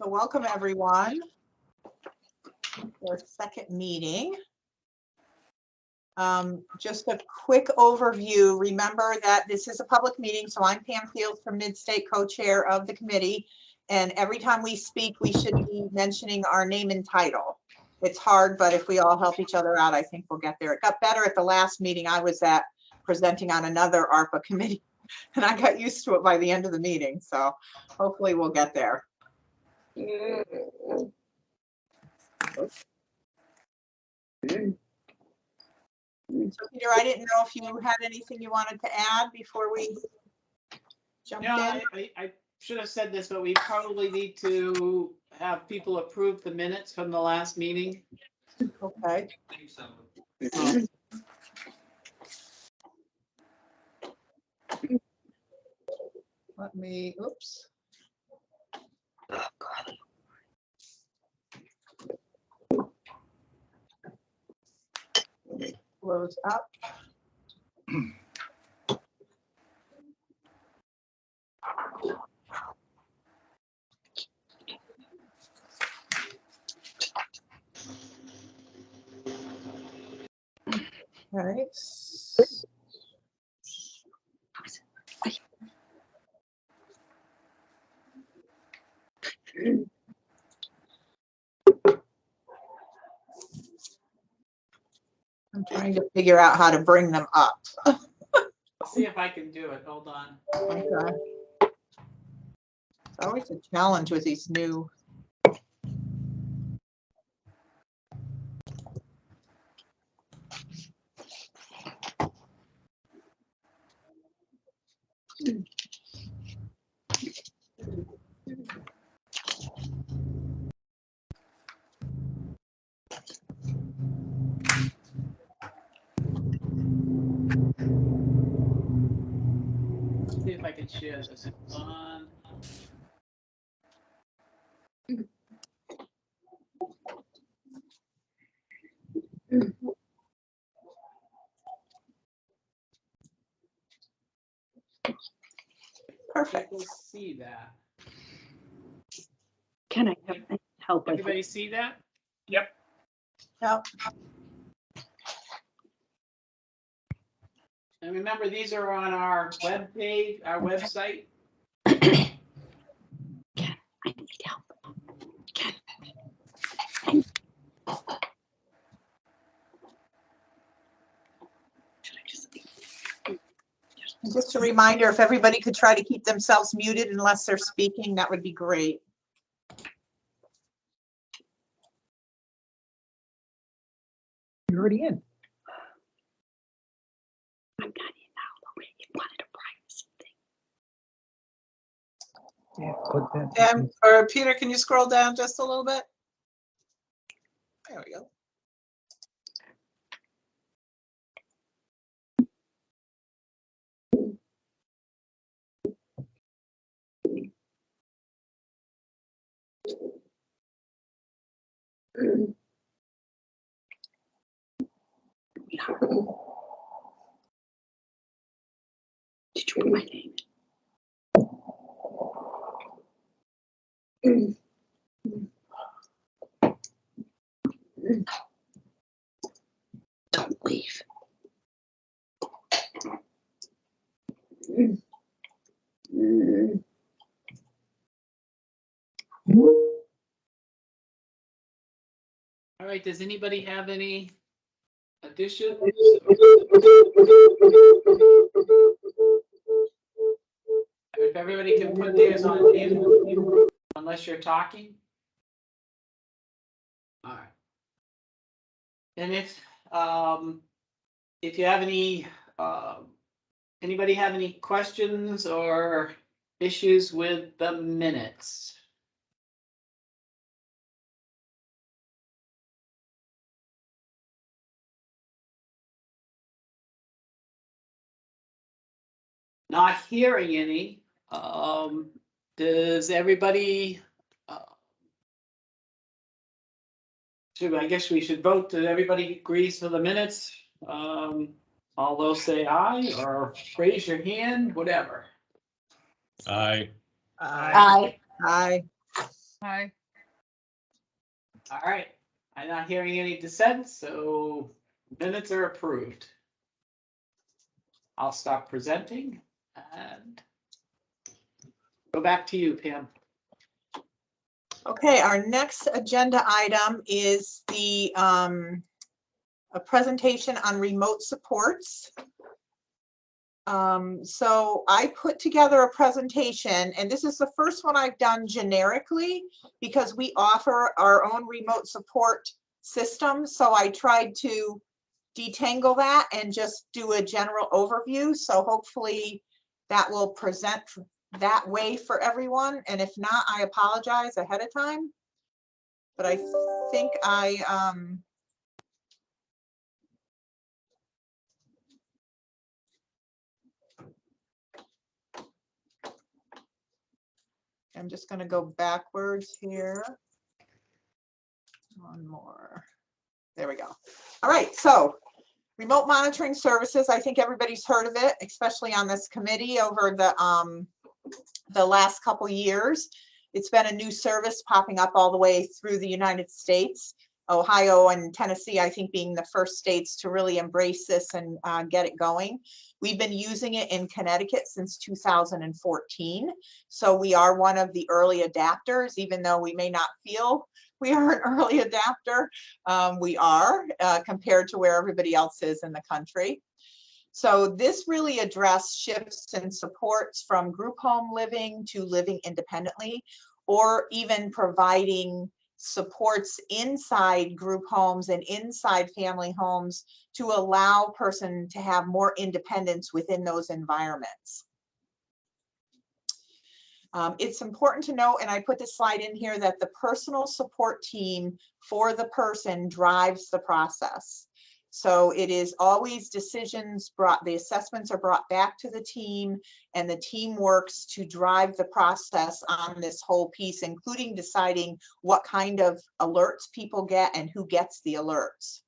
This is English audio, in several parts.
So welcome everyone to our second meeting. Just a quick overview. Remember that this is a public meeting, so I'm Pam Fields from Mid-State, co-chair of the committee. And every time we speak, we should be mentioning our name and title. It's hard, but if we all help each other out, I think we'll get there. It got better at the last meeting I was at, presenting on another ARPA committee, and I got used to it by the end of the meeting. So hopefully we'll get there. So Peter, I didn't know if you had anything you wanted to add before we jump in. I should have said this, but we probably need to have people approve the minutes from the last meeting. Okay. I think so. Let me, oops. Close up. All right. I'm trying to figure out how to bring them up. I'll see if I can do it. Hold on. Okay. It's always a challenge with these new. See if I can share this on. Perfect. People see that. Can I help with it? Everybody see that? Yep. And remember, these are on our web page, our website. I need help. Just a reminder, if everybody could try to keep themselves muted unless they're speaking, that would be great. You're already in. I'm not in now. The way you wanted a privacy thing. Yeah, put that. Or Peter, can you scroll down just a little bit? There we go. Did you put my name? Don't leave. All right, does anybody have any additions? If everybody can put theirs on mute, unless you're talking. All right. And if you have any, anybody have any questions or issues with the minutes? Not hearing any. Does everybody? I guess we should vote. That everybody agrees for the minutes. All those say aye or raise your hand, whatever. Aye. Aye. Aye. Aye. All right, I'm not hearing any dissent, so minutes are approved. I'll stop presenting and go back to you, Pam. Okay, our next agenda item is a presentation on remote supports. So I put together a presentation, and this is the first one I've done generically because we offer our own remote support system. So I tried to detangle that and just do a general overview. So hopefully that will present that way for everyone. And if not, I apologize ahead of time. But I think I'm just going to go backwards here. One more. There we go. All right, so remote monitoring services, I think everybody's heard of it, especially on this committee over the last couple years. It's been a new service popping up all the way through the United States. Ohio and Tennessee, I think, being the first states to really embrace this and get it going. We've been using it in Connecticut since 2014. So we are one of the early adapters, even though we may not feel we are an early adapter. We are compared to where everybody else is in the country. So this really addressed shifts in supports from group home living to living independently, or even providing supports inside group homes and inside family homes to allow a person to have more independence within those environments. It's important to note, and I put this slide in here, that the personal support team for the person drives the process. So it is always decisions brought, the assessments are brought back to the team, and the team works to drive the process on this whole piece, including deciding what kind of alerts people get and who gets the alerts.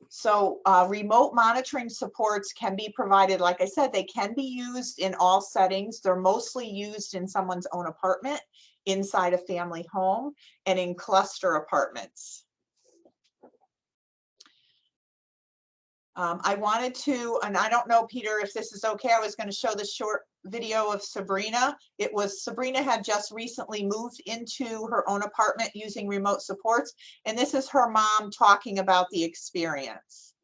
So remote monitoring supports can be provided, like I said, they can be used in all settings. They're mostly used in someone's own apartment, inside a family home, and in cluster apartments. I wanted to, and I don't know, Peter, if this is okay, I was going to show this short video of Sabrina. Sabrina had just recently moved into her own apartment using remote supports, and this is her mom talking about the experience.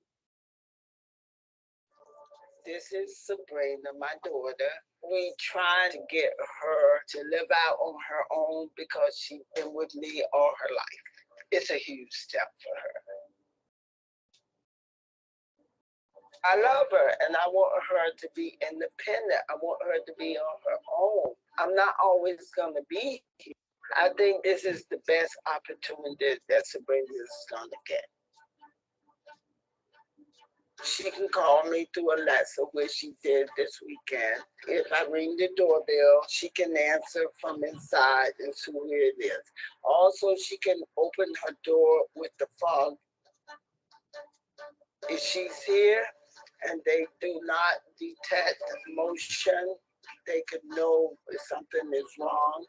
This is Sabrina, my daughter. We trying to get her to live out on her own because she's been with me all her life. It's a huge step for her. I love her and I want her to be independent. I want her to be on her own. I'm not always going to be here. I think this is the best opportunity that Sabrina is going to get. She can call me through Alexa, which she did this weekend. If I ring the doorbell, she can answer from inside and see who it is. Also, she can open her door with the fog. If she's here and they do not detect motion, they could know if something is wrong.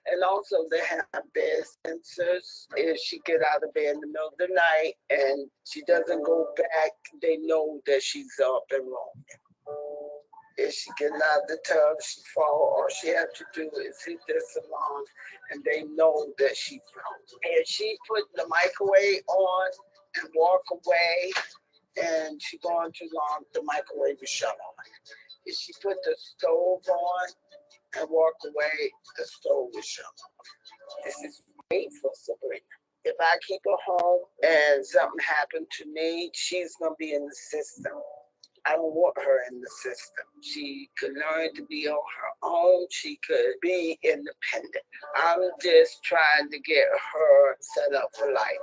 And also they have bed sensors. If she get out of bed in the middle of the night and she doesn't go back, they know that she's up and wrong. If she get out of the tub, she fall, all she has to do is hit this alarm and they know that she fell. If she put the microwave on and walk away and she gone too long, the microwave will shut on. If she put the stove on and walk away, the stove will shut off. This is great for Sabrina. If I keep her home and something happened to me, she's going to be in the system. I don't want her in the system. She could learn to be on her own. She could be independent. I'm just trying to get her set up for life.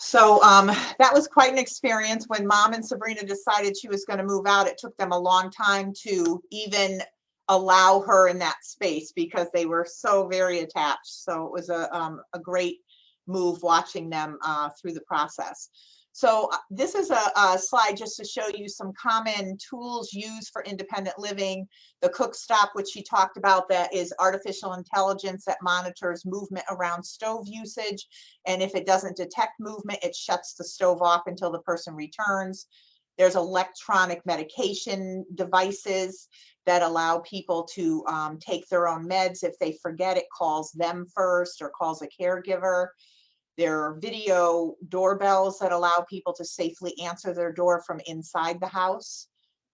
So that was quite an experience. When Mom and Sabrina decided she was going to move out, it took them a long time to even allow her in that space because they were so very attached. So it was a great move watching them through the process. So this is a slide just to show you some common tools used for independent living. The cook stop, which she talked about, that is artificial intelligence that monitors movement around stove usage. And if it doesn't detect movement, it shuts the stove off until the person returns. There's electronic medication devices that allow people to take their own meds. If they forget, it calls them first or calls a caregiver. There are video doorbells that allow people to safely answer their door from inside the house.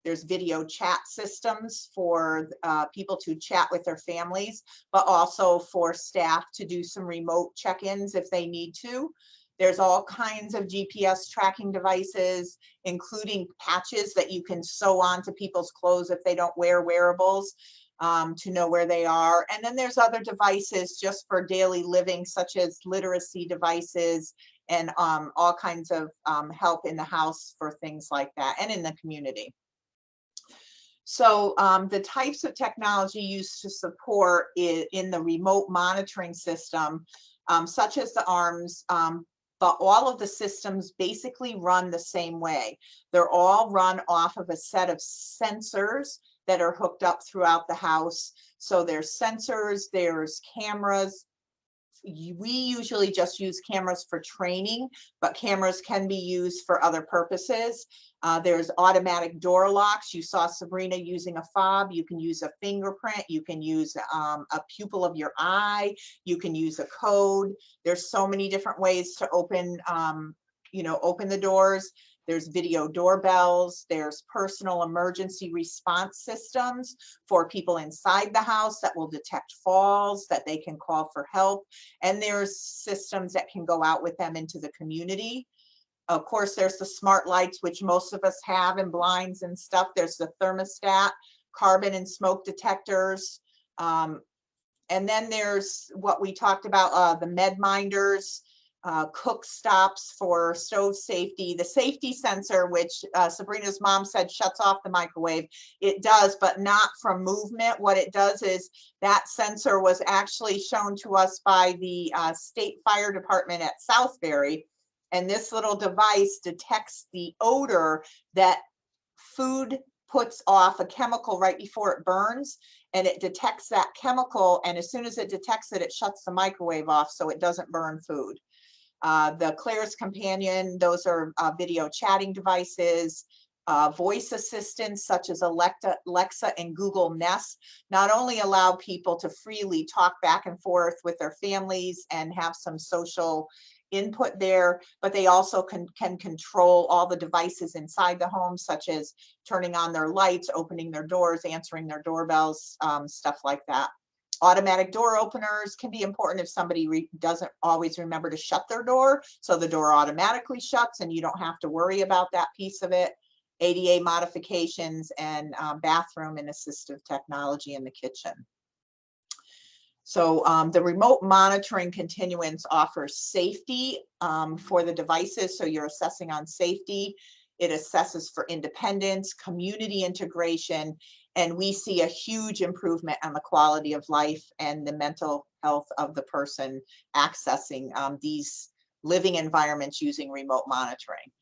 There's video chat systems for people to chat with their families, but also for staff to do some remote check-ins if they need to. There's all kinds of GPS tracking devices, including patches that you can sew onto people's clothes if they don't wear wearables, to know where they are. And then there's other devices just for daily living, such as literacy devices and all kinds of help in the house for things like that and in the community. So the types of technology used to support in the remote monitoring system, such as the ARMS, but all of the systems basically run the same way. They're all run off of a set of sensors that are hooked up throughout the house. So there's sensors, there's cameras. We usually just use cameras for training, but cameras can be used for other purposes. There's automatic door locks. You saw Sabrina using a fob. You can use a fingerprint. You can use a pupil of your eye. You can use a code. There's so many different ways to open, open the doors. There's video doorbells. There's personal emergency response systems for people inside the house that will detect falls, that they can call for help. And there's systems that can go out with them into the community. Of course, there's the smart lights, which most of us have, and blinds and stuff. There's the thermostat, carbon and smoke detectors. And then there's what we talked about, the med minders, cook stops for stove safety, the safety sensor, which Sabrina's mom said shuts off the microwave. It does, but not from movement. What it does is that sensor was actually shown to us by the state fire department at Southbury. And this little device detects the odor that food puts off, a chemical right before it burns, and it detects that chemical. And as soon as it detects it, it shuts the microwave off so it doesn't burn food. The Claire's Companion, those are video chatting devices. Voice assistants such as Alexa and Google Nest not only allow people to freely talk back and forth with their families and have some social input there, but they also can control all the devices inside the home, such as turning on their lights, opening their doors, answering their doorbells, stuff like that. Automatic door openers can be important if somebody doesn't always remember to shut their door, so the door automatically shuts and you don't have to worry about that piece of it. ADA modifications and bathroom and assistive technology in the kitchen. So the remote monitoring continuance offers safety for the devices, so you're assessing on safety. It assesses for independence, community integration, and we see a huge improvement on the quality of life and the mental health of the person accessing these living environments using remote monitoring.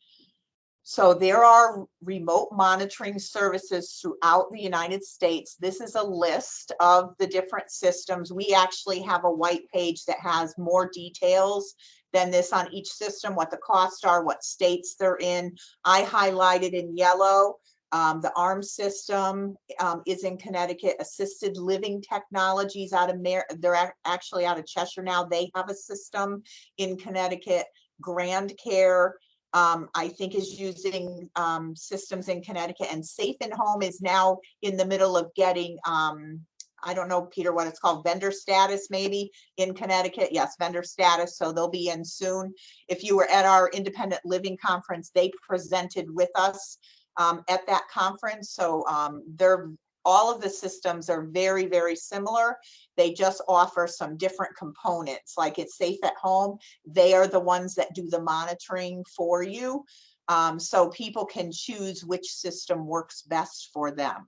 So there are remote monitoring services throughout the United States. This is a list of the different systems. We actually have a white page that has more details than this on each system, what the costs are, what states they're in. I highlighted in yellow. The ARMS system is in Connecticut. Assisted Living Technologies they're actually out of Cheshire now. They have a system in Connecticut. Grand Care, I think, is using systems in Connecticut, and Safe and Home is now in the middle of getting, I don't know, Peter, what it's called, vendor status maybe in Connecticut. Yes, vendor status. So they'll be in soon. If you were at our independent living conference, they presented with us at that conference. So all of the systems are very, very similar. They just offer some different components. Like it's Safe at Home. They are the ones that do the monitoring for you. So people can choose which system works best for them.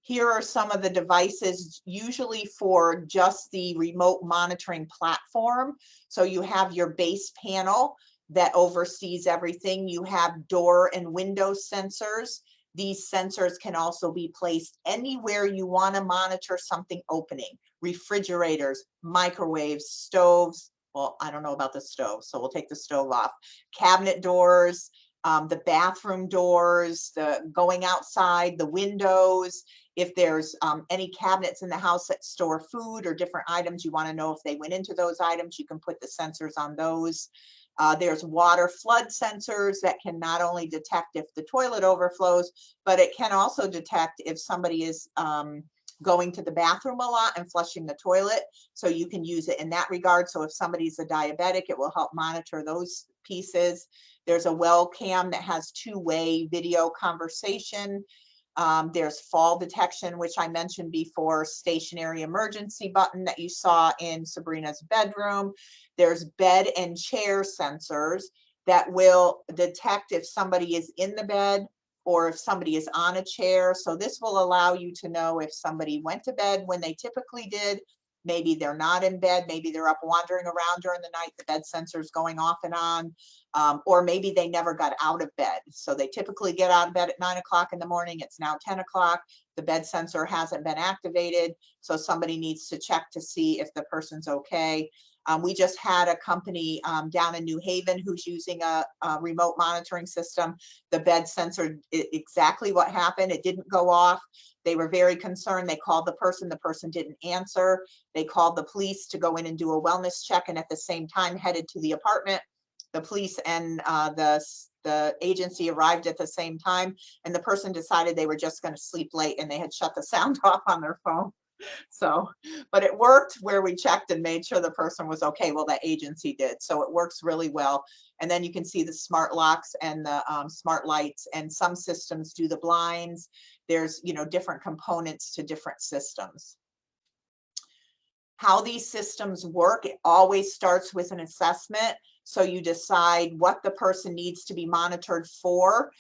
Here are some of the devices, usually for just the remote monitoring platform. So you have your base panel. that oversees everything. You have door and window sensors. These sensors can also be placed anywhere you want to monitor something opening. Refrigerators, microwaves, stoves. Well, I don't know about the stove, so we'll take the stove off. Cabinet doors, the bathroom doors, the going outside, the windows. If there's any cabinets in the house that store food or different items, you want to know if they went into those items, you can put the sensors on those. There's water flood sensors that can not only detect if the toilet overflows, but it can also detect if somebody is going to the bathroom a lot and flushing the toilet. So you can use it in that regard. So if somebody's a diabetic, it will help monitor those pieces. There's a well cam that has two-way video conversation. There's fall detection, which I mentioned before, stationary emergency button that you saw in Sabrina's bedroom. There's bed and chair sensors that will detect if somebody is in the bed or if somebody is on a chair. So this will allow you to know if somebody went to bed when they typically did. Maybe they're not in bed, maybe they're up wandering around during the night, the bed sensor's going off and on, or maybe they never got out of bed. So they typically get out of bed at 9 o'clock in the morning, it's now 10 o'clock, the bed sensor hasn't been activated, so somebody needs to check to see if the person's okay. We just had a company down in New Haven who's using a remote monitoring system. The bed sensor, exactly what happened, it didn't go off. They were very concerned. They called the person didn't answer. They called the police to go in and do a wellness check, and at the same time headed to the apartment. The police and the agency arrived at the same time, and the person decided they were just going to sleep late and they had shut the sound off on their phone. So, but it worked where we checked and made sure the person was okay. Well, that agency did. So it works really well. And then you can see the smart locks and the smart lights, and some systems do the blinds. There's, you know, different components to different systems. How these systems work, it always starts with an assessment. So you decide what the person needs to be monitored for.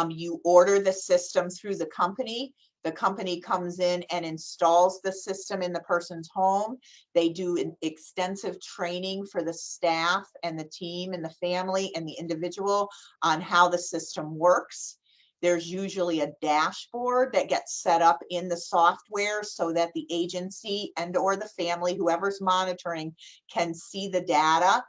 You order the system through the company. The company comes in and installs the system in the person's home. They do an extensive training for the staff and the team and the family and the individual on how the system works. There's usually a dashboard that gets set up in the software so that the agency and or the family, whoever's monitoring, can see the data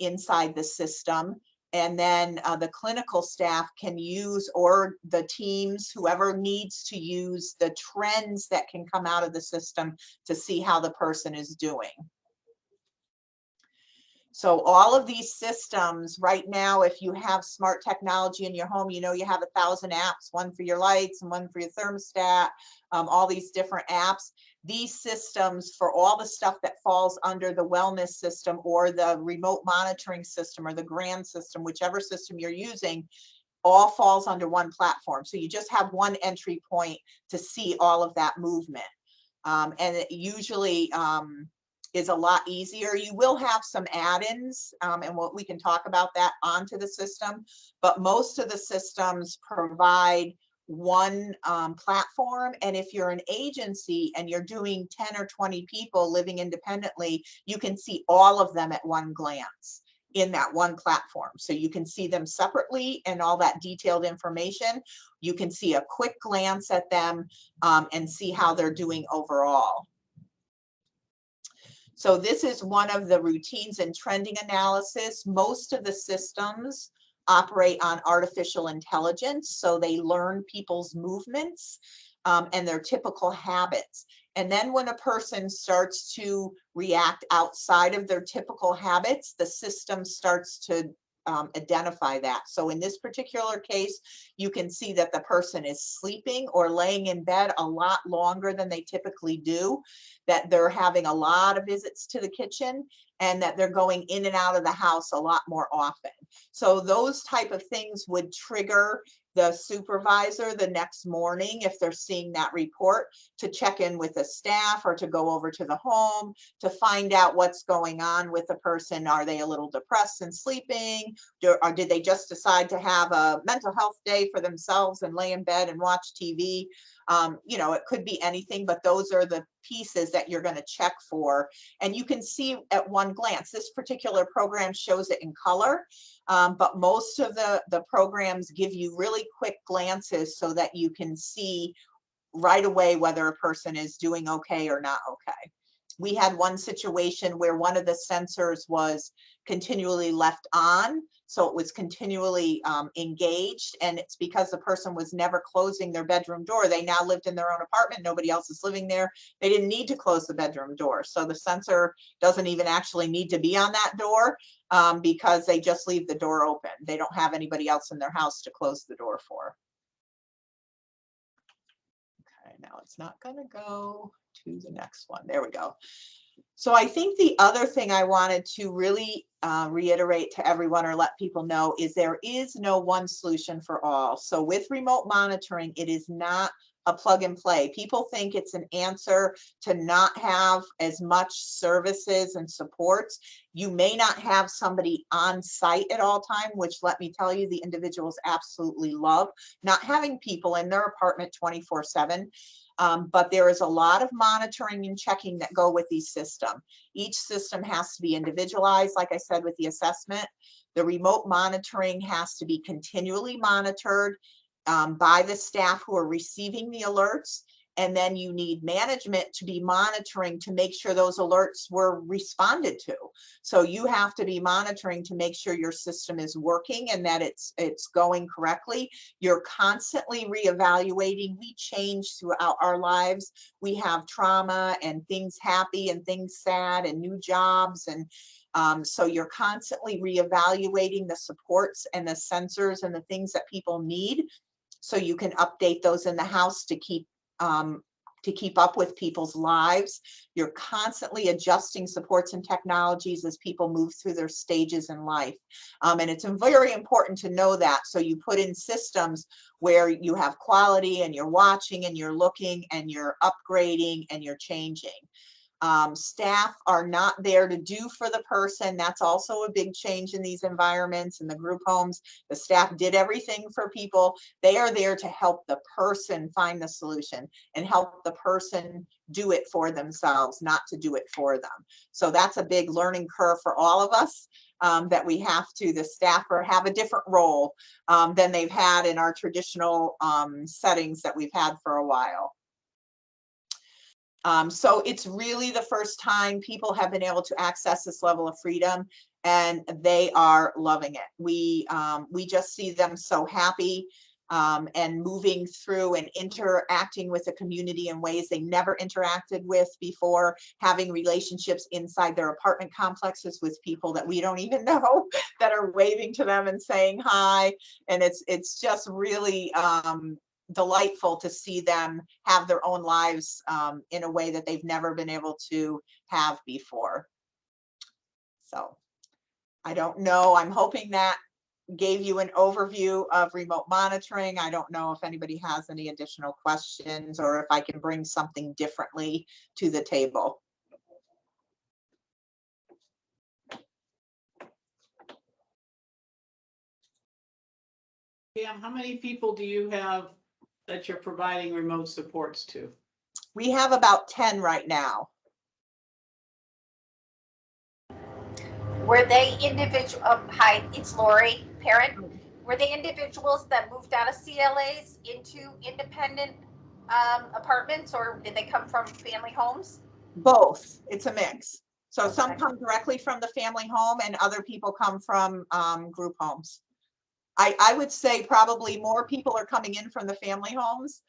inside the system. And then the clinical staff can use, or the teams, whoever needs to use, the trends that can come out of the system to see how the person is doing. So all of these systems right now, if you have smart technology in your home, you know, you have 1,000 apps, one for your lights and one for your thermostat, all these different apps. These systems, for all the stuff that falls under the wellness system or the remote monitoring system or the grand system, whichever system you're using, all falls under one platform. So you just have one entry point to see all of that movement. And it usually is a lot easier. You will have some add-ins, and we can talk about that onto the system, but most of the systems provide one platform. And if you're an agency and you're doing 10 or 20 people living independently, you can see all of them at one glance in that one platform. So you can see them separately and all that detailed information. You can see a quick glance at them and see how they're doing overall. So this is one of the routines and trending analysis. Most of the systems operate on artificial intelligence, so they learn people's movements and their typical habits. And then when a person starts to react outside of their typical habits, the system starts to identify that. So in this particular case, you can see that the person is sleeping or laying in bed a lot longer than they typically do, that they're having a lot of visits to the kitchen, and that they're going in and out of the house a lot more often. So those type of things would trigger the supervisor the next morning, if they're seeing that report, to check in with the staff or to go over to the home to find out what's going on with the person. Are they a little depressed and sleeping? Or did they just decide to have a mental health day for themselves and lay in bed and watch TV? You know, it could be anything, but those are the pieces that you're going to check for. And you can see at one glance, this particular program shows it in color, but most of the programs give you really quick glances so that you can see right away whether a person is doing okay or not okay. We had one situation where one of the sensors was continually left on, so it was continually engaged, and it's because the person was never closing their bedroom door. They now lived in their own apartment, nobody else is living there. They didn't need to close the bedroom door, so the sensor doesn't even actually need to be on that door because they just leave the door open. They don't have anybody else in their house to close the door for. Okay, now it's not going to go to the next one. There we go. So I think the other thing I wanted to really reiterate to everyone or let people know is there is no one solution for all. So with remote monitoring, it is not a plug and play. People think it's an answer to not have as much services and supports. You may not have somebody on site at all time, which let me tell you, the individuals absolutely love not having people in their apartment 24/7. But there is a lot of monitoring and checking that go with these systems. Each system has to be individualized, like I said, with the assessment. The remote monitoring has to be continually monitored by the staff who are receiving the alerts. And then you need management to be monitoring to make sure those alerts were responded to. So you have to be monitoring to make sure your system is working and that it's going correctly. You're constantly reevaluating. We change throughout our lives. We have trauma and things happy and things sad and new jobs. And so you're constantly reevaluating the supports and the sensors and the things that people need. So you can update those in the house to keep up with people's lives. You're constantly adjusting supports and technologies as people move through their stages in life. And it's very important to know that. So you put in systems where you have quality and you're watching and you're looking and you're upgrading and you're changing. Staff are not there to do for the person. That's also a big change in these environments. In the group homes, the staff did everything for people. They are there to help the person find the solution and help the person do it for themselves, not to do it for them. So that's a big learning curve for all of us, that we have to, the staffer have a different role than they've had in our traditional settings that we've had for a while. So it's really the first time people have been able to access this level of freedom, and they are loving it. We just see them so happy and moving through and interacting with the community in ways they never interacted with before, having relationships inside their apartment complexes with people that we don't even know that are waving to them and saying hi. And it's just really delightful to see them have their own lives in a way that they've never been able to have before. So I don't know. I'm hoping that gave you an overview of remote monitoring. I don't know if anybody has any additional questions or if I can bring something differently to the table. Pam, how many people do you have that you're providing remote supports to? We have about 10 right now. Were they individual? Hi, it's Lori, parent. Were they individuals that moved out of CLAs into independent apartments, or did they come from family homes? Both. It's a mix. So some come directly from the family home and other people come from group homes. I would say probably more people are coming in from the family homes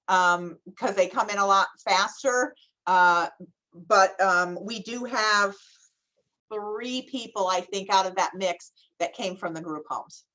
because they come in a lot faster. But we do have 3 people, I think, out of that mix that came from the group homes.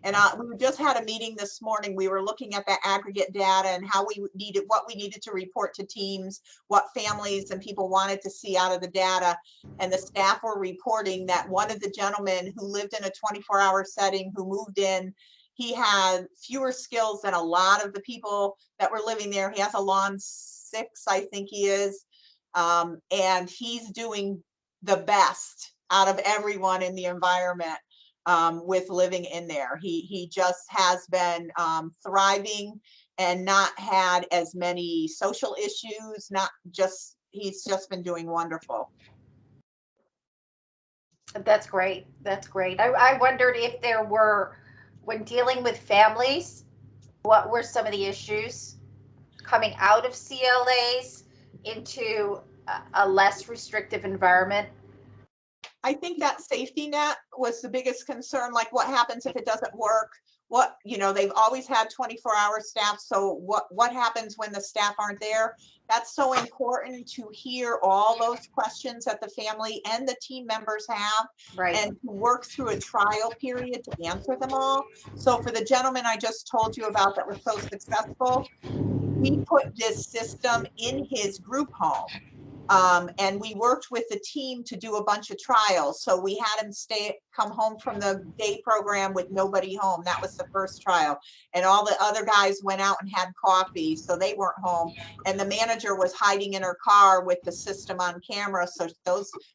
And we just had a meeting this morning. We were looking at that aggregate data and how we needed, what we needed to report to teams, what families and people wanted to see out of the data. And the staff were reporting that one of the gentlemen who lived in a 24-hour setting, who moved in, he had fewer skills than a lot of the people that were living there. He has a lawn 6, I think he is. And he's doing the best out of everyone in the environment. with living in there. He just has been thriving and not had as many social issues, he's just been doing wonderful. That's great. That's great. I wondered if there were, when dealing with families, what were some of the issues coming out of CLAs into a less restrictive environment? I think that safety net was the biggest concern, like what happens if it doesn't work? They've always had 24-hour staff, so what happens when the staff aren't there? That's so important to hear all those questions that the family and the team members have, Right. and to work through a trial period to answer them all. So for the gentleman I just told you about that was so successful, we put this system in his group home. And we worked with the team to do a bunch of trials. So we had him come home from the day program with nobody home. That was the first trial. And all the other guys went out and had coffee, so they weren't home. And the manager was hiding in her car with the system on camera. So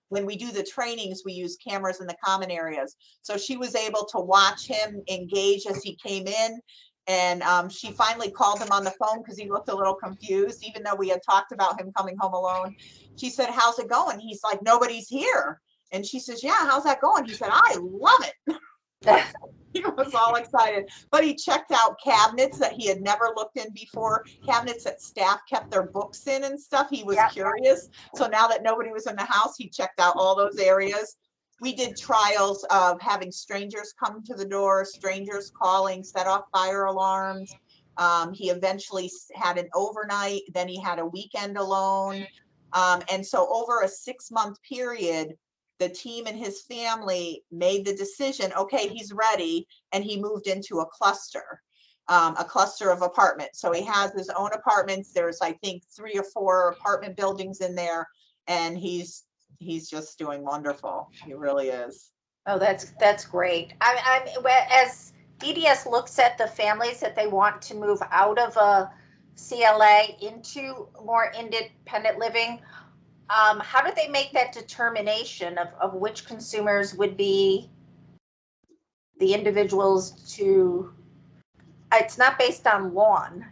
when we do the trainings, we use cameras in the common areas. So she was able to watch him engage as he came in. And she finally called him on the phone because he looked a little confused, even though we had talked about him coming home alone. She said, "How's it going?" He's like, "Nobody's here." And she says, "Yeah, how's that going?" He said, "I love it." He was all excited, but he checked out cabinets that he had never looked in before, cabinets that staff kept their books in and stuff. He was curious. So now that nobody was in the house, he checked out all those areas. We did trials of having strangers come to the door, strangers calling, set off fire alarms. He eventually had an overnight, then he had a weekend alone. And so over a 6-month period, the team and his family made the decision, okay, he's ready. And he moved into a cluster of apartments. So he has his own apartments. There's, I think, 3 or 4 apartment buildings in there. And he's just doing wonderful. He really is. Oh, that's great. As DDS looks at the families that they want to move out of a CLA into more independent living, how do they make that determination of which consumers would be the individuals to? It's not based on lawn.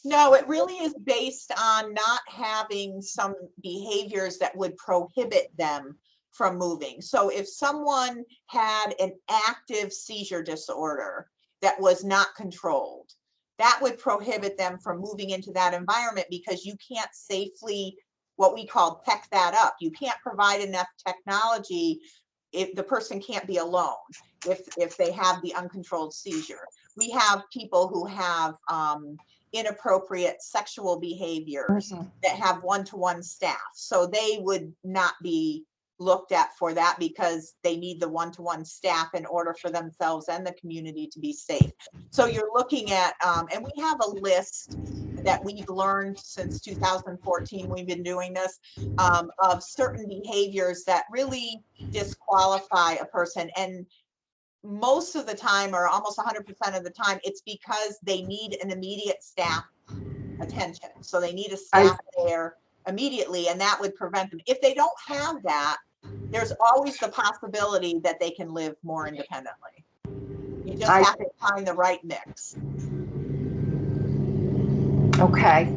No, it really is based on not having some behaviors that would prohibit them from moving. So if someone had an active seizure disorder that was not controlled, that would prohibit them from moving into that environment, because you can't safely, what we call, tech that up. You can't provide enough technology if the person can't be alone, if they have the uncontrolled seizure. We have people who have inappropriate sexual behaviors that have one-to-one staff. So they would not be looked at for that, because they need the one-to-one staff in order for themselves and the community to be safe. So you're looking at, and we have a list that we've learned since 2014, we've been doing this, of certain behaviors that really disqualify a person. And most of the time, or almost 100% of the time, it's because they need an immediate staff attention. So they need a staff there immediately, and that would prevent them. If they don't have that, there's always the possibility that they can live more independently. You just have to find the right mix. Okay.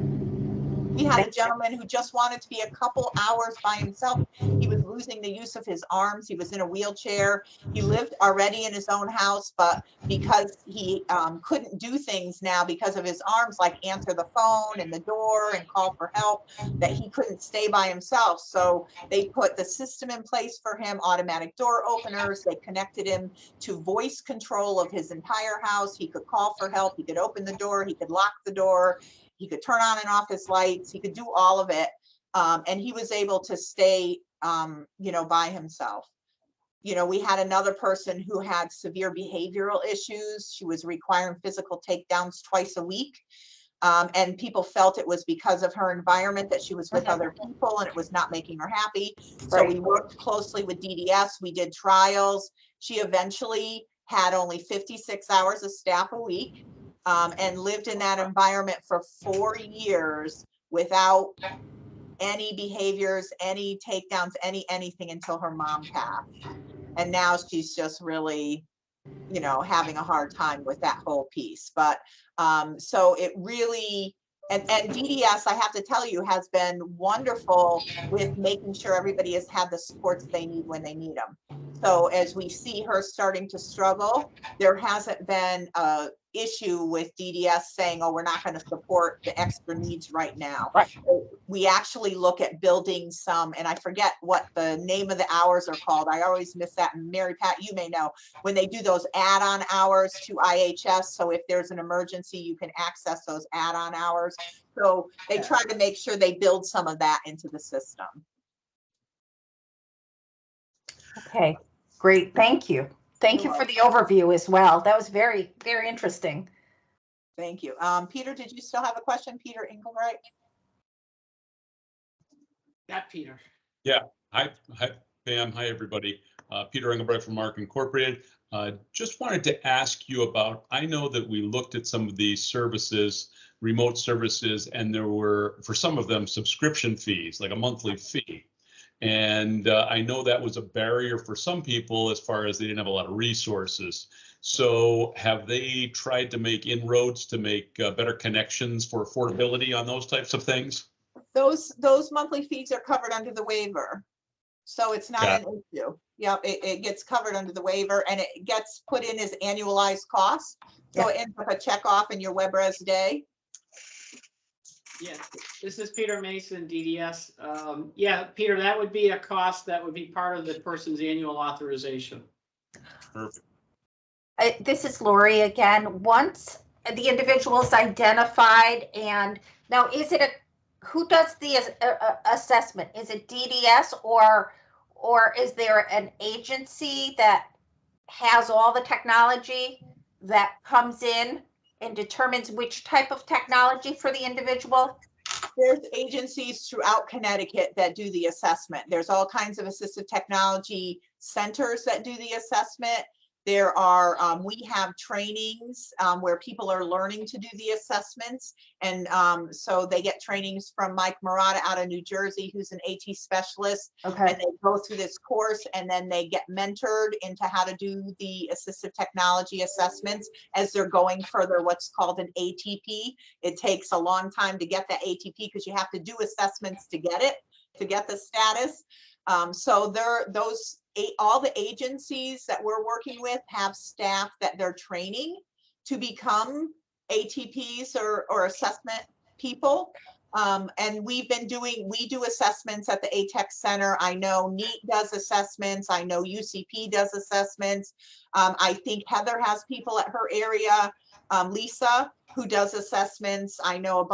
We had a gentleman who just wanted to be a couple hours by himself. He was losing the use of his arms. He was in a wheelchair. He lived already in his own house, but because he couldn't do things now because of his arms, like answer the phone and the door and call for help, that he couldn't stay by himself. So they put the system in place for him, automatic door openers. They connected him to voice control of his entire house. He could call for help. He could open the door. He could lock the door. He could turn on and off his lights. He could do all of it. And he was able to stay, by himself. We had another person who had severe behavioral issues. She was requiring physical takedowns twice a week. And people felt it was because of her environment, that she was with other people and it was not making her happy. So we worked closely with DDS. We did trials. She eventually had only 56 hours of staff a week. And lived in that environment for 4 years without any behaviors, any takedowns, anything until her mom passed. And now she's just really, you know, having a hard time with that whole piece. But so it really, and DDS, I have to tell you, has been wonderful with making sure everybody has had the supports they need when they need them. So as we see her starting to struggle, there hasn't been a issue with DDS saying, oh, we're not going to support the extra needs right now. Right. We actually look at building some, and I forget what the name of the hours are called. I always miss that. And Mary Pat, you may know, when they do those add-on hours to IHS. So if there's an emergency, you can access those add-on hours. So they try to make sure they build some of that into the system. Okay, great. Thank you. Thank you for the overview as well. That was very, very interesting. Thank you. Peter, did you still have a question? Peter Engelbright? Got Peter. Hi, Pam. Hi, everybody. Peter Engelbrecht from ARPA Incorporated. Just wanted to ask you about, I know that we looked at some of these services, remote services, and there were, for some of them, subscription fees, like a monthly fee. And I know that was a barrier for some people as far as they didn't have a lot of resources. So have they tried to make inroads to make better connections for affordability on those types of things? Those monthly fees are covered under the waiver. So it's not an issue. Yep, it gets covered under the waiver, and it gets put in as annualized costs. So it ends up a check off in your WebRes day. Yeah, this is Peter Mason, DDS. Yeah, Peter, that would be a cost that would be part of the person's annual authorization. Perfect. This is Lori again. Once the individual is identified, and now is it who does the assessment? Is it DDS or is there an agency that has all the technology that comes in and determines which type of technology for the individual? There's agencies throughout Connecticut that do the assessment. There's all kinds of assistive technology centers that do the assessment. There are, we have trainings where people are learning to do the assessments. And so they get trainings from Mike Murata out of New Jersey, who's an AT specialist. Okay. And they go through this course, and then they get mentored into how to do the assistive technology assessments as they're going further, what's called an ATP. It takes a long time to get that ATP because you have to do assessments to get it, to get the status. So all the agencies that we're working with have staff that they're training to become ATPs or assessment people. And we do assessments at the ATEC Center. I know NEAT does assessments. I know UCP does assessments. I think Heather has people at her area, Lisa, who does assessments. I know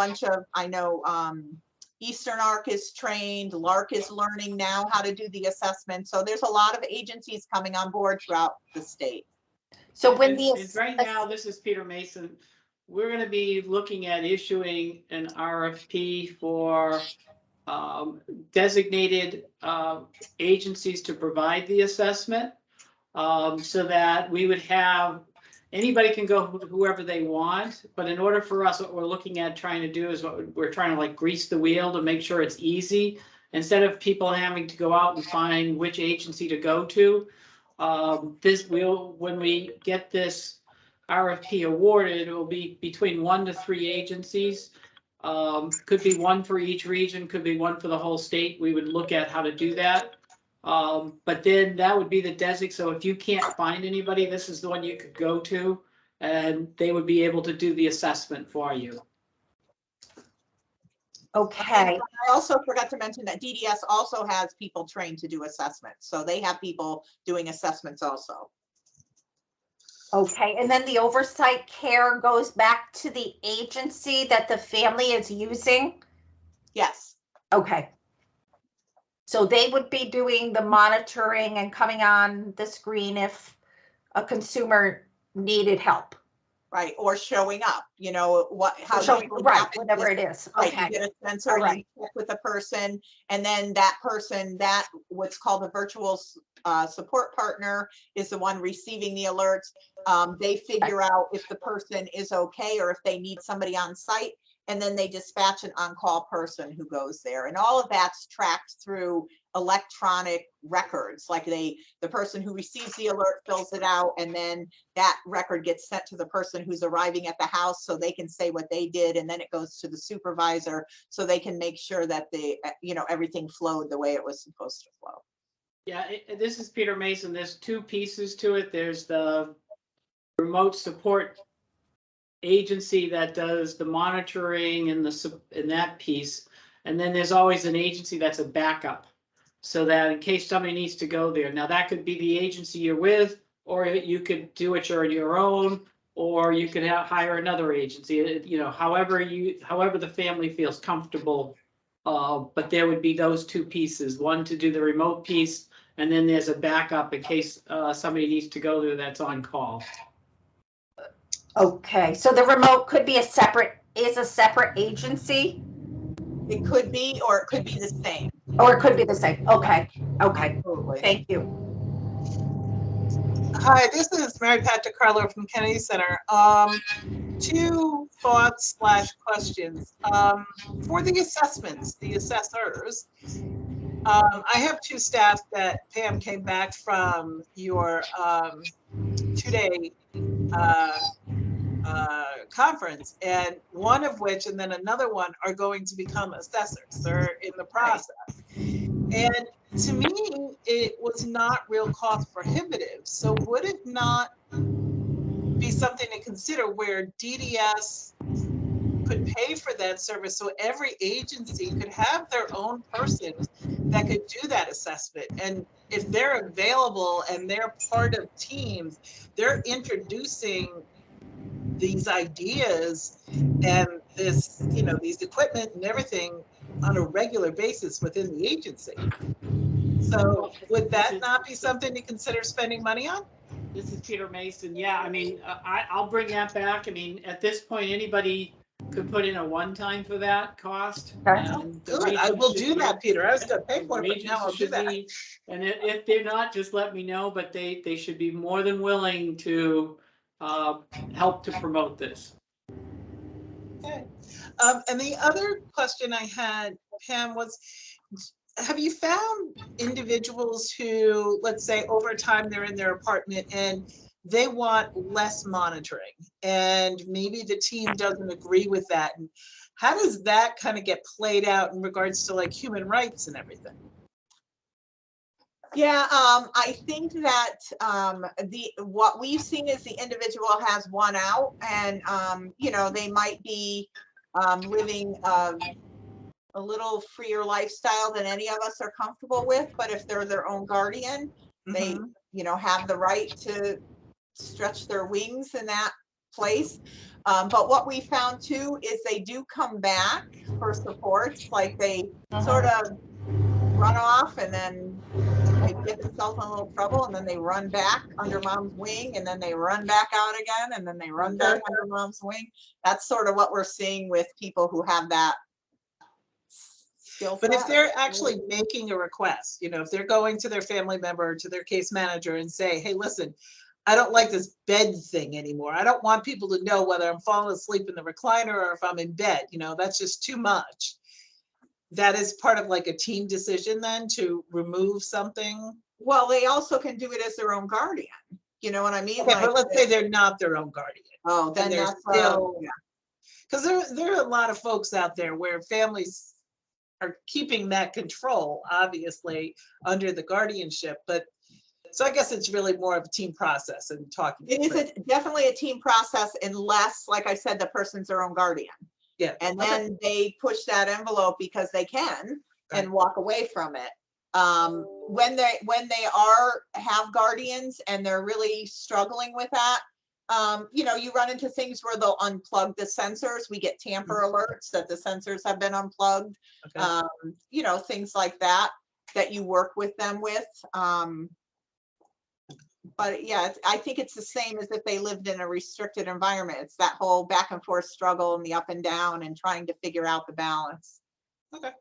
Eastern ARC is trained, LARC is learning now how to do the assessment. So there's a lot of agencies coming on board throughout the state. So when right now, this is Peter Mason. We're going to be looking at issuing an RFP for designated agencies to provide the assessment, so that we would have, anybody can go whoever they want, but in order for us, what we're looking at trying to do is we're trying to like grease the wheel to make sure it's easy. Instead of people having to go out and find which agency to go to, when we get this RFP awarded, it will be between 1 to 3 agencies. Could be one for each region, could be one for the whole state. We would look at how to do that. But then that would be the designate. So if you can't find anybody, this is the one you could go to, and they would be able to do the assessment for you. Okay. I also forgot to mention that DDS also has people trained to do assessments. So they have people doing assessments also. Okay, and then the oversight care goes back to the agency that the family is using? Yes. Okay. So they would be doing the monitoring and coming on the screen if a consumer needed help. Right, or showing up, you know, Right, whatever it is. Right, Okay. you get a sensor, you check with a person, and then that person, that what's called a virtual support partner is the one receiving the alerts. They figure out if the person is okay or if they need somebody on site, and then they dispatch an on-call person who goes there. And all of that's tracked through electronic records. Like the person who receives the alert fills it out, and then that record gets sent to the person who's arriving at the house so they can say what they did, and then it goes to the supervisor so they can make sure that everything flowed the way it was supposed to flow. Yeah, this is Peter Mason. There's two pieces to it. There's the remote support agency that does the monitoring and that piece. And then there's always an agency that's a backup, so that in case somebody needs to go there. Now that could be the agency you're with, or you could do it on your own, or you could hire another agency, however the family feels comfortable. But there would be those two pieces, one to do the remote piece, and then there's a backup in case somebody needs to go there that's on call. Okay, so the remote could be a separate agency, It could be, or it could be the same. or it could be the same. Okay, Absolutely. thank you. Hi, this is Mary Pat DiCarlo from Kennedy Center. Two thoughts / questions. For the assessments, the assessors, I have two staff that Pam came back from your 2-day conference, and one of which and then another one are going to become assessors. They're in the process. And to me, it was not real cost prohibitive. So would it not be something to consider where DDS could pay for that service, so every agency could have their own person that could do that assessment? And if they're available and they're part of teams, they're introducing these ideas and this, these equipment and everything on a regular basis within the agency. So would that not be something to consider spending money on? This is Peter Mason. Yeah, I mean, I'll bring that back. I mean, at this point, anybody could put in a one-time for that cost. Okay. And the Good, I will region do should that, Peter. I was be- gonna pay for it, but now I'll do should that. be- And if they're not, just let me know, but they should be more than willing to help to promote this. Okay. And the other question I had, Pam, was, have you found individuals who, let's say over time, they're in their apartment and they want less monitoring, and maybe the team doesn't agree with that? And how does that kind of get played out in regards to like human rights and everything? Yeah, I think that what we've seen is the individual has won out, and they might be living a little freer lifestyle than any of us are comfortable with, but if they're their own guardian, they have the right to stretch their wings in that place. But what we found too is they do come back for supports, like they sort of run off and then they get themselves in a little trouble, and then they run back under mom's wing, and then they run back out again, and then they run back under mom's wing. That's sort of what we're seeing with people who have that skill set. But if they're actually making a request, if they're going to their family member or to their case manager and say, hey, listen, I don't like this bed thing anymore. I don't want people to know whether I'm falling asleep in the recliner or if I'm in bed. That's just too much. That is part of like a team decision then to remove something. Well, they also can do it as their own guardian. You know what I mean? Okay, like, but let's say they're not their own guardian. Oh, then they're that's still, because there are a lot of folks out there where families are keeping that control, obviously, under the guardianship. But so I guess it's really more of a team process and talking. It is definitely a team process, unless, like I said, the person's their own guardian. Yeah. And then they push that envelope because they can and walk away from it. When they have guardians and they're really struggling with that, you run into things where they'll unplug the sensors. We get tamper alerts that the sensors have been unplugged. Okay. Things like that you work with them with. But yeah, I think it's the same as if they lived in a restricted environment. It's that whole back and forth struggle and the up and down and trying to figure out the balance. Okay.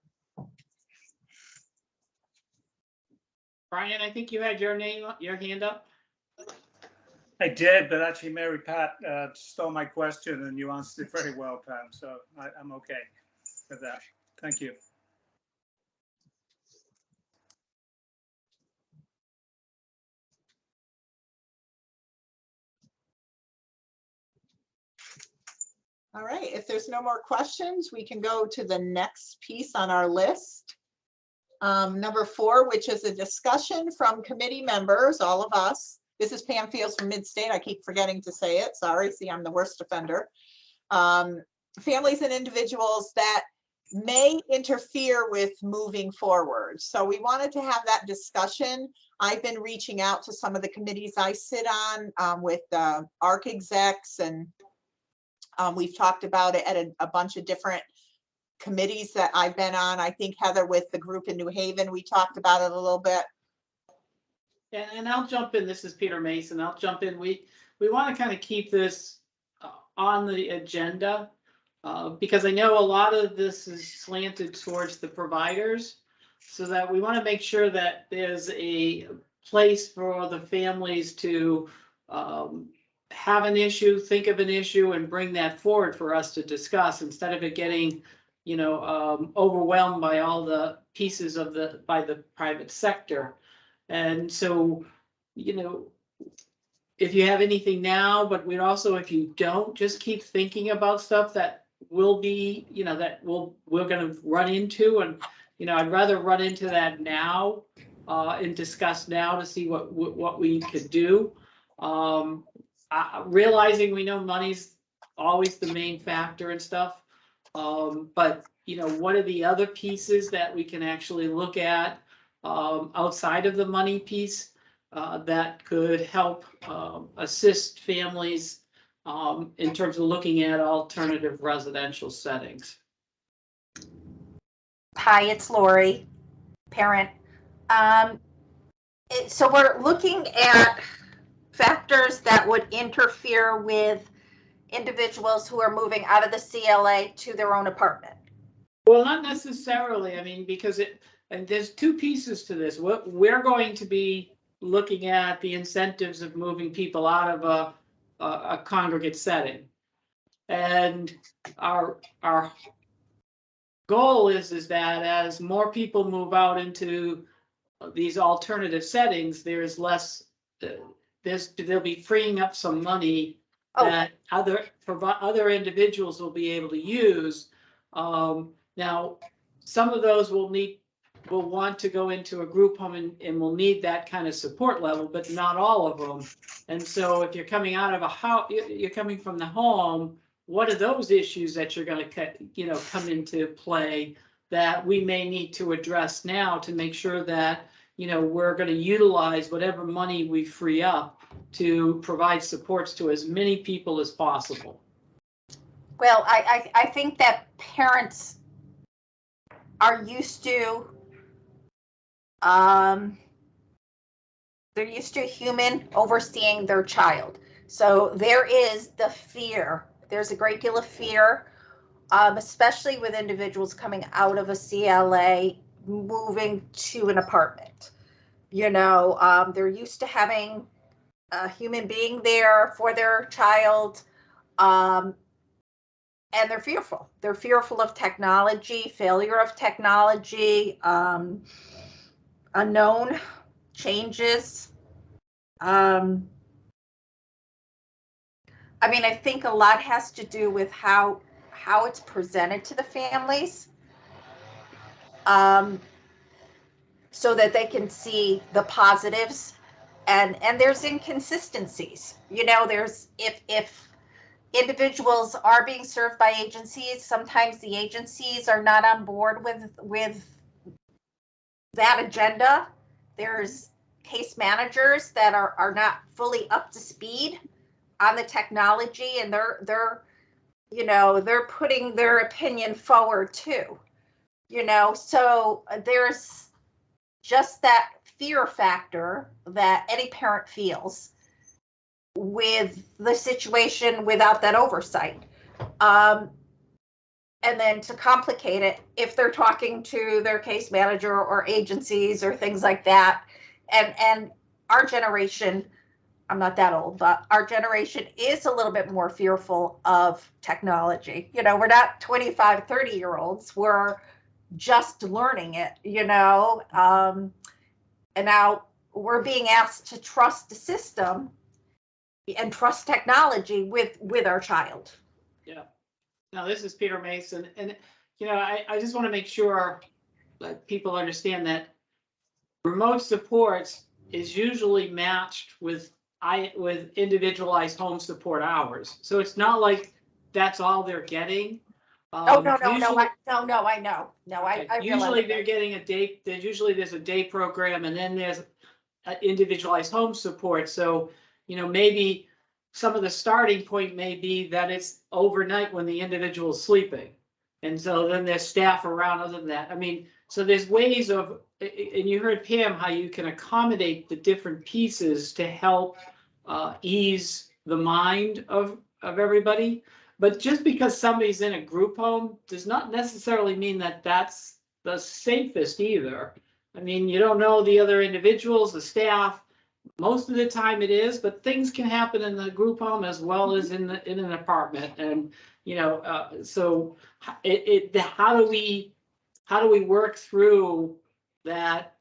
Brian, I think you had your hand up. I did, but actually Mary Pat stole my question and you answered it very well, Pam. So I'm okay with that. Thank you. All right, if there's no more questions, we can go to the next piece on our list. Number 4, which is a discussion from committee members, all of us. This is Pam Fields from Midstate. I keep forgetting to say it. Sorry, see, I'm the worst offender. Families and individuals that may interfere with moving forward. So we wanted to have that discussion. I've been reaching out to some of the committees I sit on with ARC execs, and we've talked about it at a bunch of different committees that I've been on. I think Heather with the group in New Haven, we talked about it a little bit. And I'll jump in. This is Peter Mason. I'll jump in. We want to kind of keep this on the agenda because I know a lot of this is slanted towards the providers, so that we want to make sure that there's a place for the families to have an issue, think of an issue, and bring that forward for us to discuss, instead of it getting, overwhelmed by all the pieces of by the private sector. And so, if you have anything now, but we'd also, if you don't, just keep thinking about stuff that will be, that we're going to run into. And, I'd rather run into that now and discuss now to see what we could do. Realizing we know money's always the main factor and stuff. But, what are the other pieces that we can actually look at outside of the money piece that could help assist families in terms of looking at alternative residential settings? Hi, it's Lori, parent. So we're looking at factors that would interfere with individuals who are moving out of the CLA to their own apartment. Well, not necessarily. I mean, because and there's two pieces to this. We're going to be looking at the incentives of moving people out of a congregate setting, and our goal is that as more people move out into these alternative settings, there's less. They'll be freeing up some money that other individuals will be able to use. Now, some of those will want to go into a group home and will need that kind of support level, but not all of them. And so if you're coming out of a house, you're coming from the home, what are those issues that you're going to come into play that we may need to address now to make sure that we're going to utilize whatever money we free up to provide supports to as many people as possible? Well, I think that parents are used to, they're used to a human overseeing their child. So there is the fear. There's a great deal of fear, especially with individuals coming out of a CLA, moving to an apartment. They're used to having a human being there for their child. And they're fearful. They're fearful of technology, failure of technology, unknown changes. I think a lot has to do with how it's presented to the families, so that they can see the positives. And there's inconsistencies. There's if individuals are being served by agencies, sometimes the agencies are not on board with that agenda. There's case managers that are not fully up to speed on the technology, and they're putting their opinion forward too. So there's just that fear factor that any parent feels with the situation without that oversight. And then to complicate it, if they're talking to their case manager or agencies or things like that, and our generation I'm not that old, but our generation is a little bit more fearful of technology. You know, we're not 25, 30-year-olds. We're just learning it, you know. And now we're being asked to trust the system and trust technology with our child. Yeah. Now, this is Peter Mason, and I just want to make sure that people understand that remote supports is usually matched with individualized home support hours. So it's not like that's all they're getting. Oh, no, I know. No, Okay. I Usually realize they're getting a day. There's a day program, and then there's individualized home support. So, maybe some of the starting point may be that it's overnight when the individual's sleeping. And so then there's staff around other than that. I mean, so there's ways of, and you heard Pam, how you can accommodate the different pieces to help ease the mind of everybody. But just because somebody's in a group home does not necessarily mean that that's the safest either. I mean, you don't know the other individuals, the staff. Most of the time it is, but things can happen in the group home as well as in an apartment. And so how do we work through that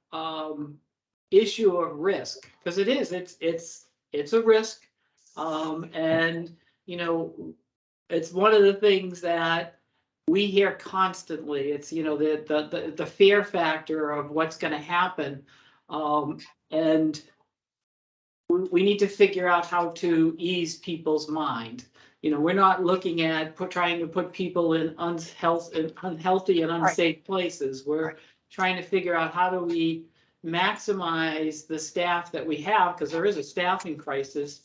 issue of risk? Because it's a risk, and it's one of the things that we hear constantly. It's the fear factor of what's going to happen, and we need to figure out how to ease people's mind. We're not looking at trying to put people in unhealthy and unsafe places. We're trying to figure out how do we maximize the staff that we have, because there is a staffing crisis,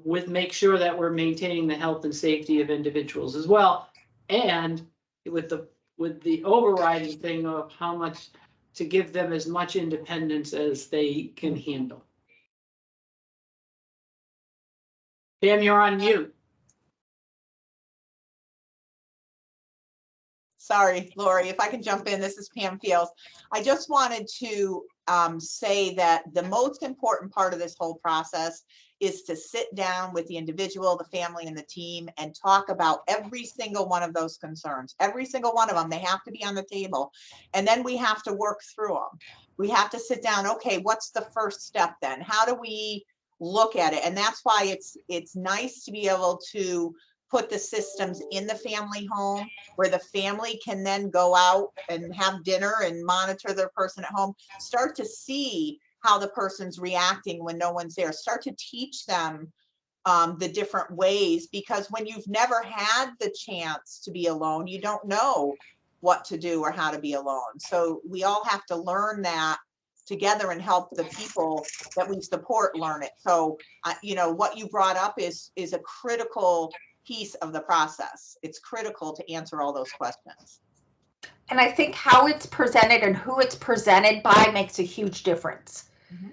make sure that we're maintaining the health and safety of individuals as well, and with the overriding thing of how much to give them as much independence as they can handle. Pam, you're on mute. Sorry, Lori, if I can jump in, this is Pam Fields. I just wanted to say that the most important part of this whole process is to sit down with the individual, the family, and the team and talk about every single one of those concerns. Every single one of them, they have to be on the table. And then we have to work through them. We have to sit down, okay, what's the first step then? How do we look at it? And that's why it's nice to be able to put the systems in the family home where the family can then go out and have dinner and monitor their person at home, start to see how the person's reacting when no one's there, start to teach them the different ways, because when you've never had the chance to be alone, you don't know what to do or how to be alone. So we all have to learn that together and help the people that we support learn it. So, what you brought up is a critical piece of the process. It's critical to answer all those questions. And I think how it's presented and who it's presented by makes a huge difference. Mm-hmm.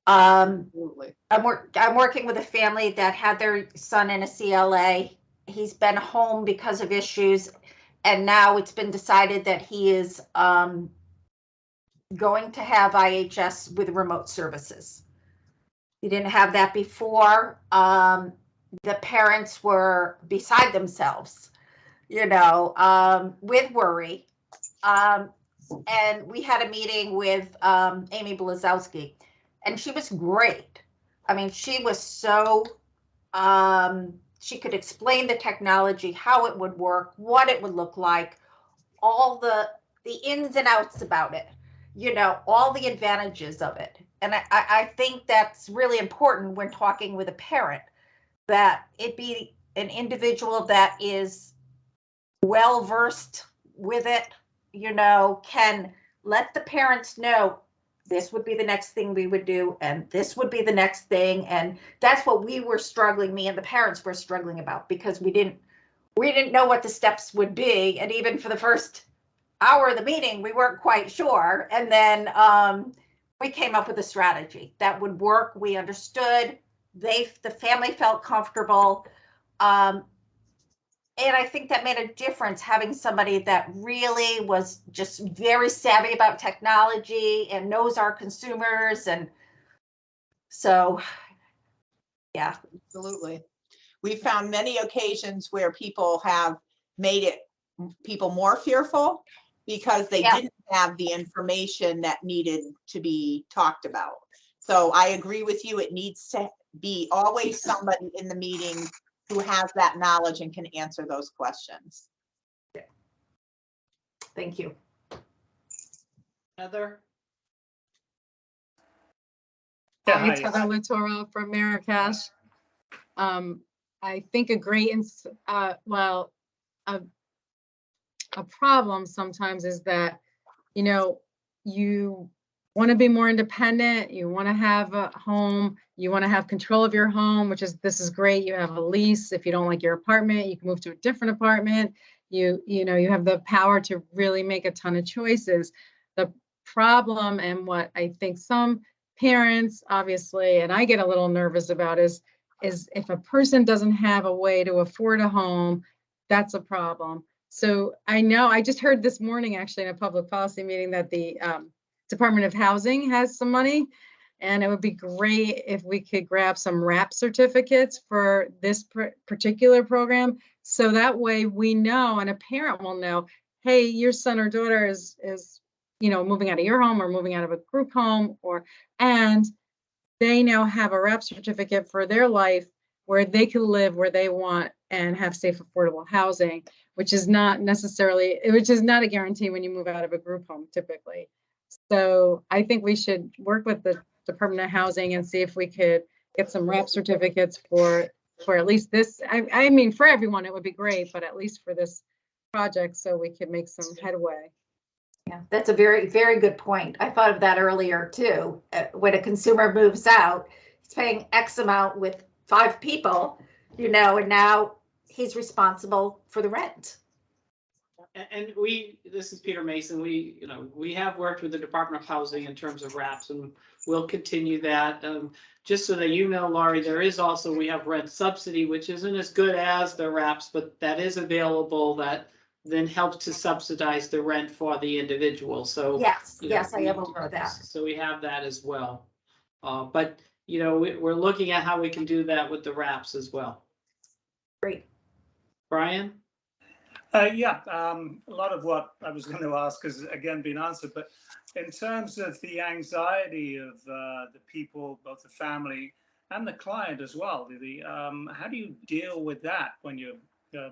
Absolutely. I'm working with a family that had their son in a CLA. He's been home because of issues, and now it's been decided that he is going to have IHS with remote services. He didn't have that before. The parents were beside themselves, with worry. And we had a meeting with Amy Blazowski, and she was great. I mean, she was so, she could explain the technology, how it would work, what it would look like, all the ins and outs about it, all the advantages of it. And I think that's really important when talking with a parent, that it be an individual that is well versed with it, can let the parents know this would be the next thing we would do, and this would be the next thing. And that's what we were struggling, me and the parents were struggling about, because we didn't know what the steps would be. And even for the first hour of the meeting, we weren't quite sure. And then we came up with a strategy that would work. We understood. The family felt comfortable. And I think that made a difference, having somebody that really was just very savvy about technology and knows our consumers. And so Yeah. Absolutely. We found many occasions where people have made it people more fearful because they Yeah. didn't have the information that needed to be talked about. So I agree with you. It needs to be always somebody in the meeting who has that knowledge and can answer those questions. Thank you. Heather? Yeah, Hi, it's hi. Heather Latoro from Marrakesh. I think a great, well, a problem sometimes is that, you know, you want to be more independent, you want to have a home, you want to have control of your home, this is great. You have a lease. If you don't like your apartment, you can move to a different apartment. You know, you have the power to really make a ton of choices. The problem, and what I think some parents, obviously, and I get a little nervous about, is if a person doesn't have a way to afford a home, that's a problem. So I know, I just heard this morning, actually, in a public policy meeting, that the Department of Housing has some money, and it would be great if we could grab some RAP certificates for this particular program. So that way we know, and a parent will know, hey, your son or daughter is you know, moving out of your home or moving out of a group home, and they now have a RAP certificate for their life where they can live where they want and have safe, affordable housing, which is not a guarantee when you move out of a group home typically. So I think we should work with the Department of Housing and see if we could get some RAP certificates for at least this. I mean, for everyone, it would be great, but at least for this project, so we could make some headway. Yeah, that's a very, very good point. I thought of that earlier too. When a consumer moves out, he's paying X amount with 5 people, you know, and now he's responsible for the rent. And this is Peter Mason, we have worked with the Department of Housing in terms of RAPs, and we'll continue that. Just so that you know, Laurie, we have rent subsidy, which isn't as good as the RAPs, but that is available, that then helps to subsidize the rent for the individual. So Yes, yes, I am aware of that. So we have that as well. But we're looking at how we can do that with the RAPs as well. Great. Brian? Yeah, a lot of what I was going to ask has again been answered, but in terms of the anxiety of the people, both the family and the client as well, how do you deal with that when you're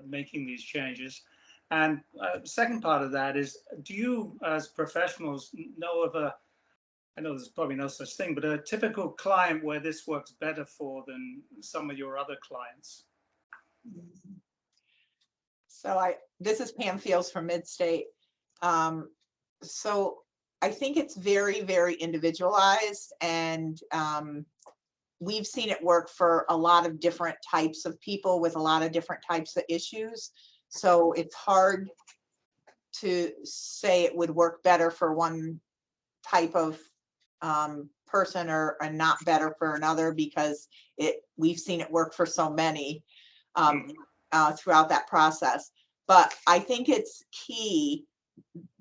making these changes? And second part of that is, do you as professionals know of I know there's probably no such thing, but a typical client where this works better for than some of your other clients? So this is Pam Fields from Midstate. So I think it's very, very individualized, and we've seen it work for a lot of different types of people with a lot of different types of issues. So it's hard to say it would work better for one type of person and not better for another, because we've seen it work for so many throughout that process. But I think it's key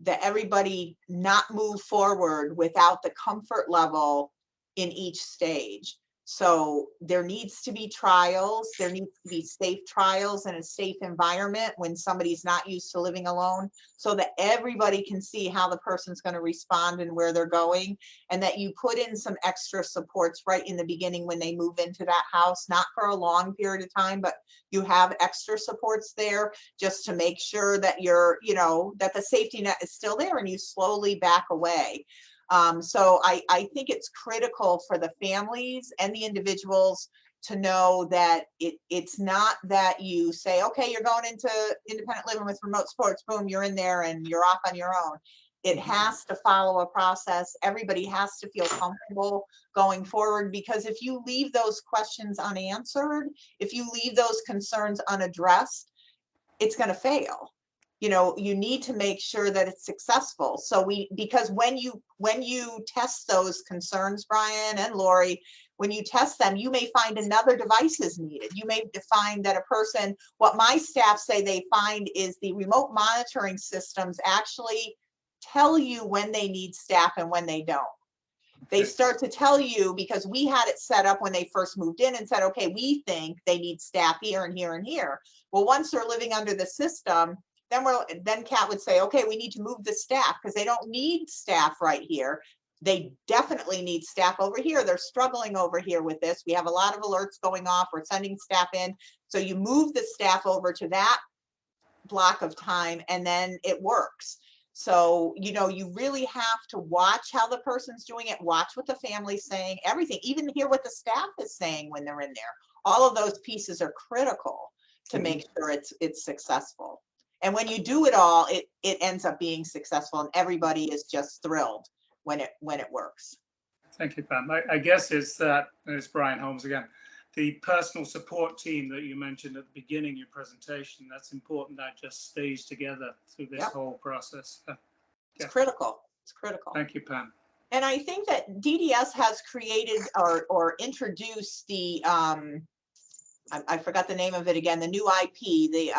that everybody not move forward without the comfort level in each stage. So there needs to be trials. There needs to be safe trials in a safe environment when somebody's not used to living alone, so that everybody can see how the person's going to respond and where they're going, and that you put in some extra supports right in the beginning when they move into that house, not for a long period of time, but you have extra supports there just to make sure that that the safety net is still there, and you slowly back away. So I think it's critical for the families and the individuals to know that it's not that you say, okay, you're going into independent living with remote supports, boom, you're in there and you're off on your own. It has to follow a process. Everybody has to feel comfortable going forward, because if you leave those questions unanswered, if you leave those concerns unaddressed, it's going to fail. You need to make sure that it's successful. So because when you test those concerns, Brian and Lori, when you test them, you may find another device is needed. You may find that what my staff say they find is the remote monitoring systems actually tell you when they need staff and when they don't. They start to tell you, because we had it set up when they first moved in and said, okay, we think they need staff here and here and here. Well, once they're living under the system, then Kat would say, okay, we need to move the staff because they don't need staff right here. They definitely need staff over here. They're struggling over here with this. We have a lot of alerts going off. We're sending staff in. So you move the staff over to that block of time and then it works. So, you know, you really have to watch how the person's doing it, watch what the family's saying, everything, even hear what the staff is saying when they're in there. All of those pieces are critical to make sure it's successful. And when you do it all, it ends up being successful and everybody is just thrilled when it works. Thank you, Pam. I guess it's Brian Holmes again. The personal support team that you mentioned at the beginning of your presentation, that's important, that just stays together through this whole process. It's critical. It's critical. Thank you, Pam. And I think that DDS has created or introduced the I forgot the name of it again, the new IP, the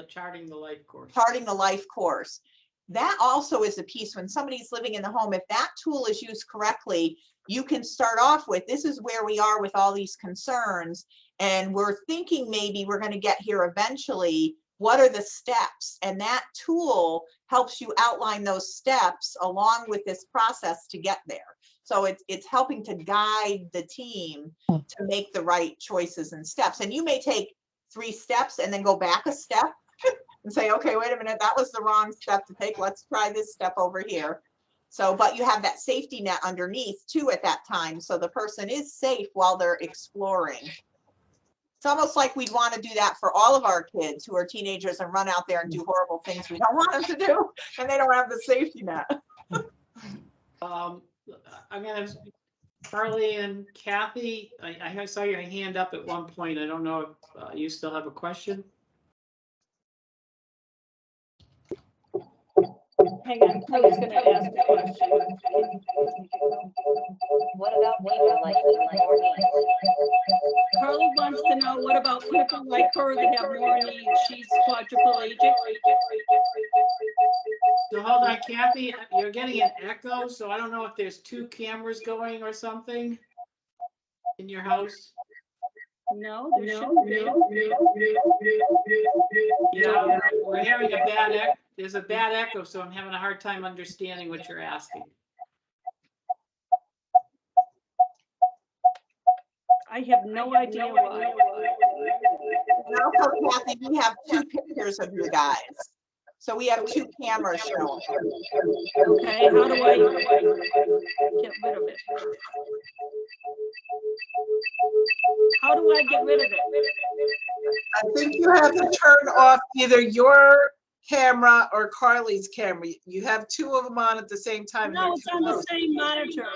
charting the life course. Charting the life course. That also is a piece when somebody's living in the home. If that tool is used correctly, you can start off with, this is where we are with all these concerns. And we're thinking maybe we're going to get here eventually. What are the steps? And that tool helps you outline those steps along with this process to get there. So it's helping to guide the team to make the right choices and steps. And you may take 3 steps and then go back a step and say, okay, wait a minute, that was the wrong step to take. Let's try this step over here. So, but you have that safety net underneath too at that time. So the person is safe while they're exploring. It's almost like we'd want to do that for all of our kids who are teenagers and run out there and do horrible things we don't want them to do, and they don't have the safety net. I'm gonna, Carly and Kathy, I saw your hand up at one point. I don't know if you still have a question. Hang on, I was going to ask a question. What about people like Lori? Carla wants to know, what about people like her that have more needs? She's quadriplegic. So hold on, Kathy, you're getting an echo, so I don't know if there's 2 cameras going or something in your house. No, there shouldn't be. Yeah, we're hearing a bad echo. There's a bad echo, so I'm having a hard time understanding what you're asking. I have no idea why. Now, Kathy, we have 2 pictures of you guys. So we have 2 cameras showing. Okay, how do I get rid of it? How do I get rid of it? I think you have to turn off either your camera or Carly's camera. You have 2 of them on at the same time. No, it's on the same monitor.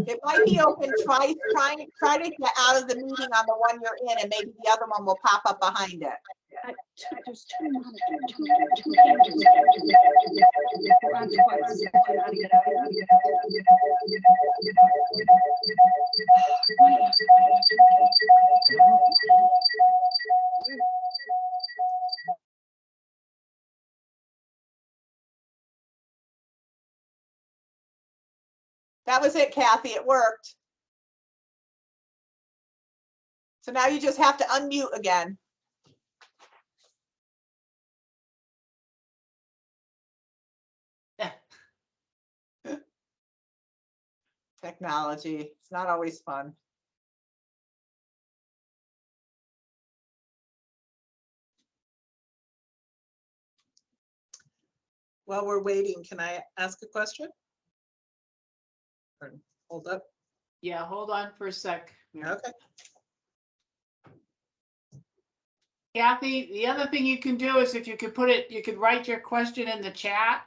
It might be open. Try to get out of the meeting on the one you're in, and maybe the other one will pop up behind it. There's 2 monitors, 2 cameras. We're on twice. How to get out of here? That was it, Kathy. It worked. So now you just have to unmute again. Technology. It's not always fun. While we're waiting, can I ask a question? Hold up. Yeah, hold on for a sec. Okay. Kathy, the other thing you can do is if you could put it, you could write your question in the chat.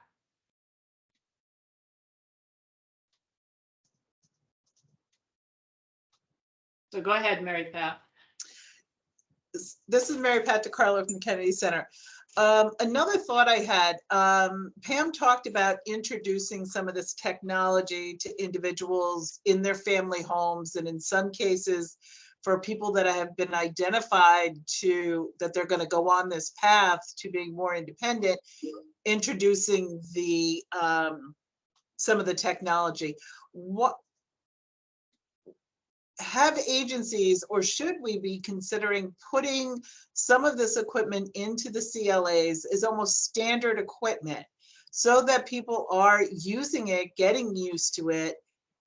So go ahead, Mary Pat. This is Mary Pat DeCarlo from Kennedy Center. Another thought I had, Pam talked about introducing some of this technology to individuals in their family homes, and in some cases, for people that have been identified that they're going to go on this path to being more independent, introducing the some of the technology. What have agencies, or should we be considering putting some of this equipment into the CLAs as almost standard equipment so that people are using it, getting used to it,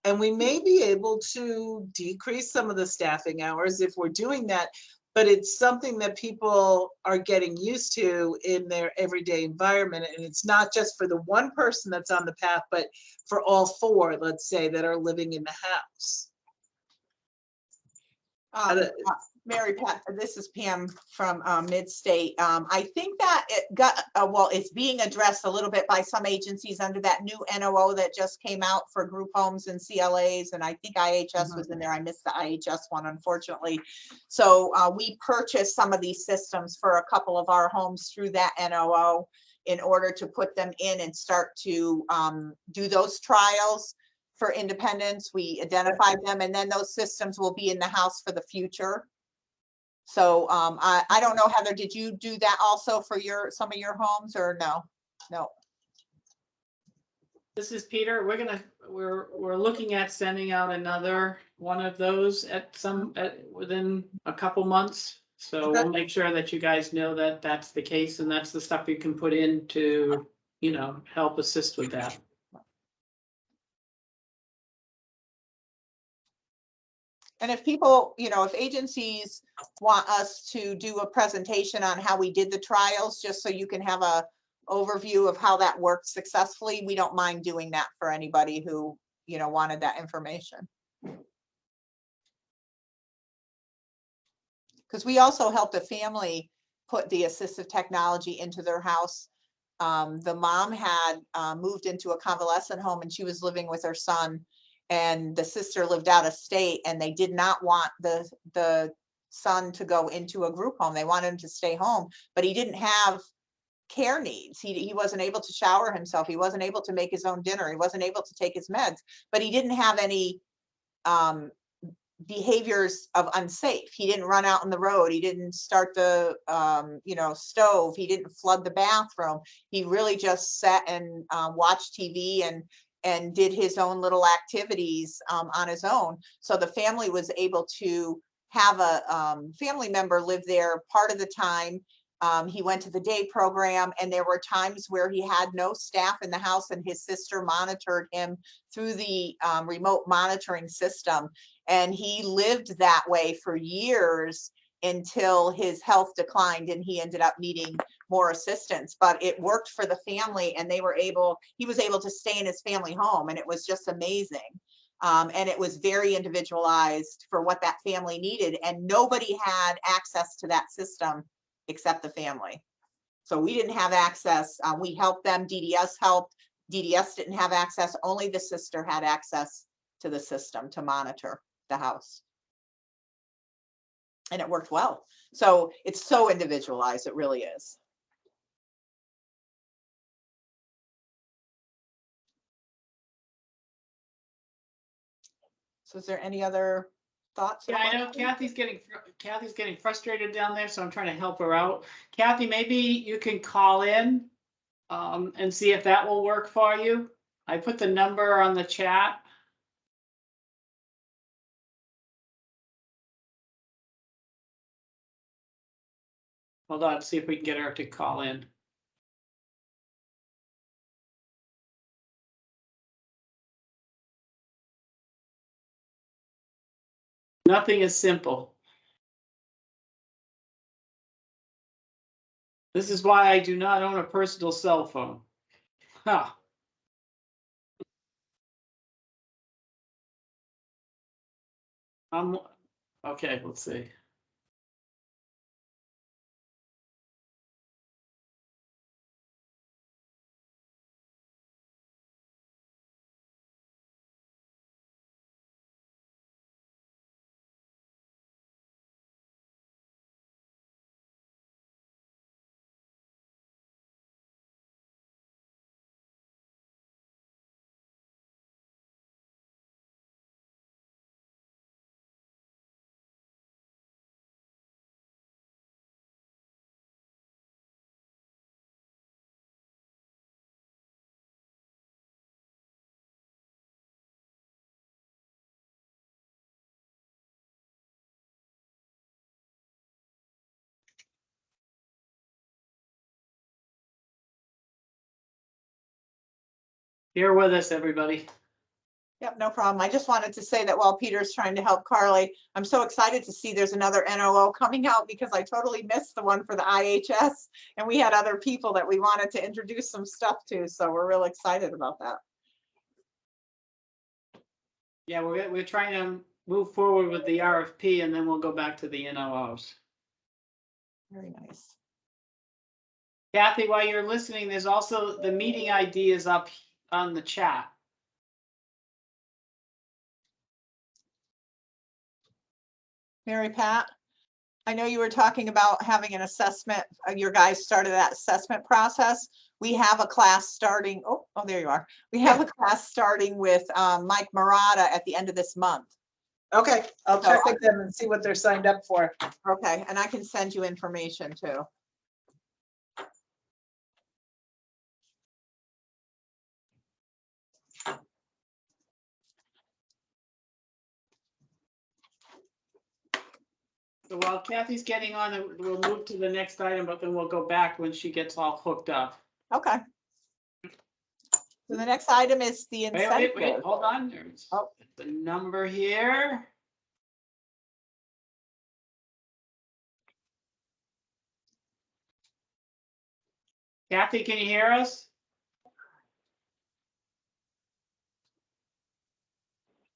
and we may be able to decrease some of the staffing hours if we're doing that, but it's something that people are getting used to in their everyday environment. And it's not just for the one person that's on the path, but for all four, let's say, that are living in the house. Mary Pat, this is Pam from Mid-State. I think that it got, well, it's being addressed a little bit by some agencies under that new NOO that just came out for group homes and CLAs, and I think IHS was in there. I missed the IHS one, unfortunately. So we purchased some of these systems for a couple of our homes through that NOO in order to put them in and start to do those trials for independence. We identified them, and then those systems will be in the house for the future. So I don't know, Heather, did you do that also for some of your homes, or no? No. This is Peter. We're looking at sending out another one of those within a couple months. So we'll make sure that you guys know that that's the case, and that's the stuff you can put in to, help assist with that. And if people, if agencies want us to do a presentation on how we did the trials, just so you can have a overview of how that worked successfully, we don't mind doing that for anybody who, wanted that information. Because we also helped a family put the assistive technology into their house. The mom had moved into a convalescent home, and she was living with her son, and the sister lived out of state, and they did not want the son to go into a group home. They wanted him to stay home, but he didn't have care needs. He wasn't able to shower himself. He wasn't able to make his own dinner. He wasn't able to take his meds, but he didn't have any behaviors of unsafe. He didn't run out on the road. He didn't start the stove. He didn't flood the bathroom. He really just sat and watched TV and did his own little activities on his own. So the family was able to have a family member live there part of the time. He went to the day program, and there were times where he had no staff in the house, and his sister monitored him through the remote monitoring system. And he lived that way for years until his health declined and he ended up needing more assistance. But it worked for the family, and he was able to stay in his family home, and it was just amazing. And it was very individualized for what that family needed, and nobody had access to that system except the family. So we didn't have access. We helped them. DDS helped. DDS didn't have access. Only the sister had access to the system to monitor the house. And it worked well. So it's so individualized. It really is. So is there any other thoughts? Yeah, I know Kathy's getting frustrated down there, so I'm trying to help her out. Kathy, maybe you can call in and see if that will work for you. I put the number on the chat. Hold on, see if we can get her to call in. Nothing is simple. This is why I do not own a personal cell phone. Huh. Okay, let's see. Bear with us, everybody. Yep, no problem. I just wanted to say that while Peter's trying to help Carly, I'm so excited to see there's another NOO coming out because I totally missed the one for the IHS. And we had other people that we wanted to introduce some stuff to. So we're real excited about that. Yeah, we're trying to move forward with the RFP and then we'll go back to the NOOs. Very nice. Kathy, while you're listening, there's also the meeting ID is up on the chat. Mary Pat, I know you were talking about having an assessment. Your guys started that assessment process. We have a class starting. Oh, there you are. We have a class starting with Mike Murata at the end of this month. Okay, I'll check with them and see what they're signed up for. Okay, and I can send you information too. So while Kathy's getting on, we'll move to the next item, but then we'll go back when she gets all hooked up. Okay. So the next item is the incentive. Wait, hold on. There's the number here. Kathy, can you hear us?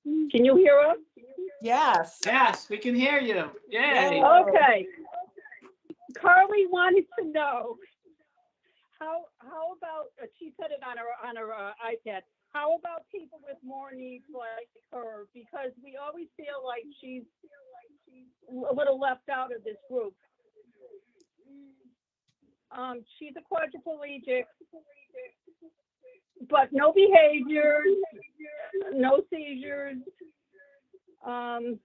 Can you hear us? Yes. Yes, we can hear you. Yay. Okay. Carly wanted to know how about she said it on her iPad. How about people with more needs like her? Because we always feel like she's a little left out of this group. She's a quadriplegic, but no behaviors, no seizures, and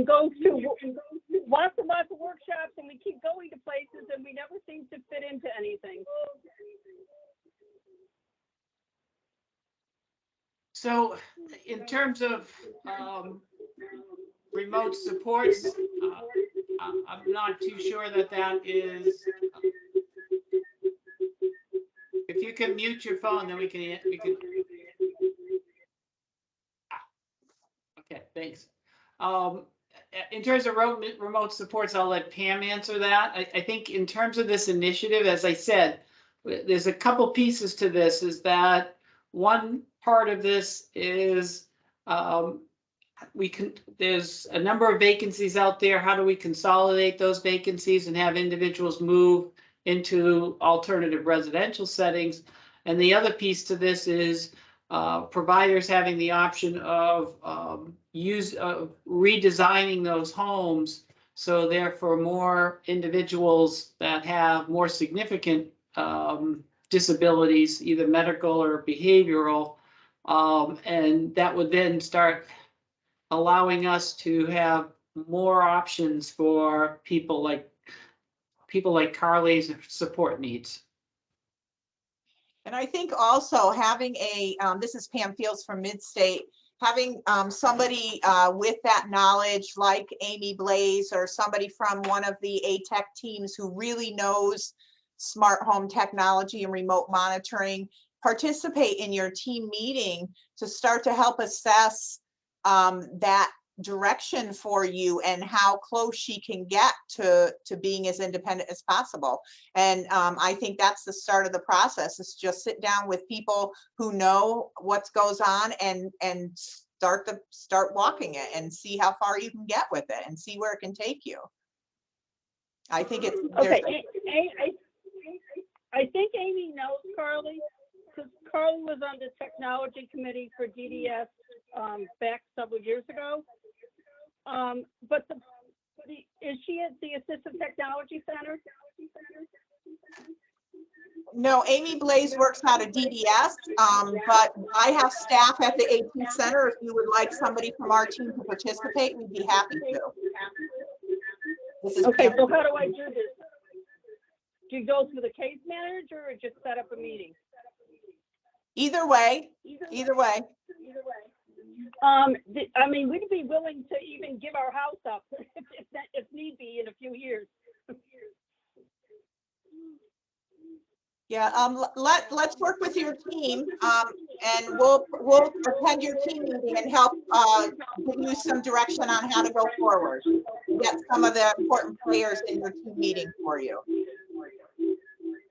goes to lots and lots of workshops, and we keep going to places, and we never seem to fit into anything. So in terms of remote supports, I'm not too sure that is. If you can mute your phone, then we can. Okay, thanks. In terms of remote supports, I'll let Pam answer that. I think in terms of this initiative, as I said, there's a couple pieces to this. Is that one part of this is there's a number of vacancies out there. How do we consolidate those vacancies and have individuals move into alternative residential settings? And the other piece to this is providers having the option of redesigning those homes, so therefore more individuals that have more significant disabilities, either medical or behavioral, and that would then start allowing us to have more options for people like Carly's support needs. And I think also having this is Pam Fields from Midstate, having somebody with that knowledge like Amy Blaze or somebody from one of the ATEC teams who really knows smart home technology and remote monitoring, participate in your team meeting to start to help assess that direction for you and how close she can get to being as independent as possible. And I think that's the start of the process, is just sit down with people who know what goes on and start walking it and see how far you can get with it and see where it can take you. I think it's okay. I think Amy knows Carly, because Carly was on the technology committee for DDS back several years ago. But is she at the Assistive Technology Center? No, Amy Blaze works out of DDS, but I have staff at the AT Center. If you would like somebody from our team to participate, we'd be happy to. This is okay, Pam. so how do I do this? Do you go through the case manager or just set up a meeting? Either way, either way. I mean, we'd be willing to even give our house up if need be in a few years. Yeah, let's work with your team, and we'll attend your team meeting and help, give you some direction on how to go forward. Get some of the important players in your team meeting for you.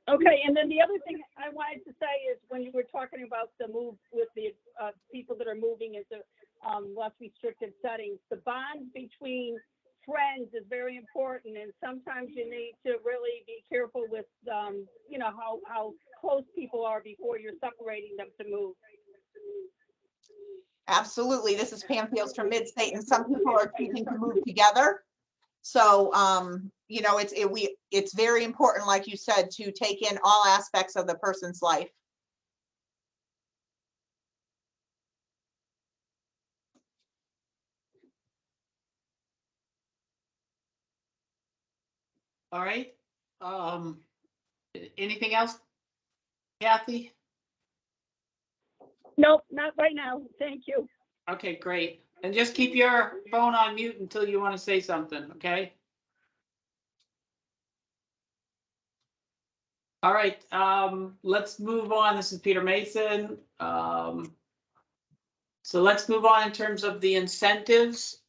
Okay, and then the other thing I wanted to say is when you were talking about the move with the people that are moving into less restricted settings, the bond between friends is very important, and sometimes you need to really be careful with, you know, how close people are before you're separating them to move. Absolutely. This is Pam Fields from Midstate, and some people are choosing to move together. So, you know, it's very important, like you said, to take in all aspects of the person's life. All right. Anything else, Kathy? Nope, not right now. Thank you. Okay, great. And just keep your phone on mute until you want to say something, okay? All right, let's move on. This is Peter Mason. So let's move on in terms of the incentives.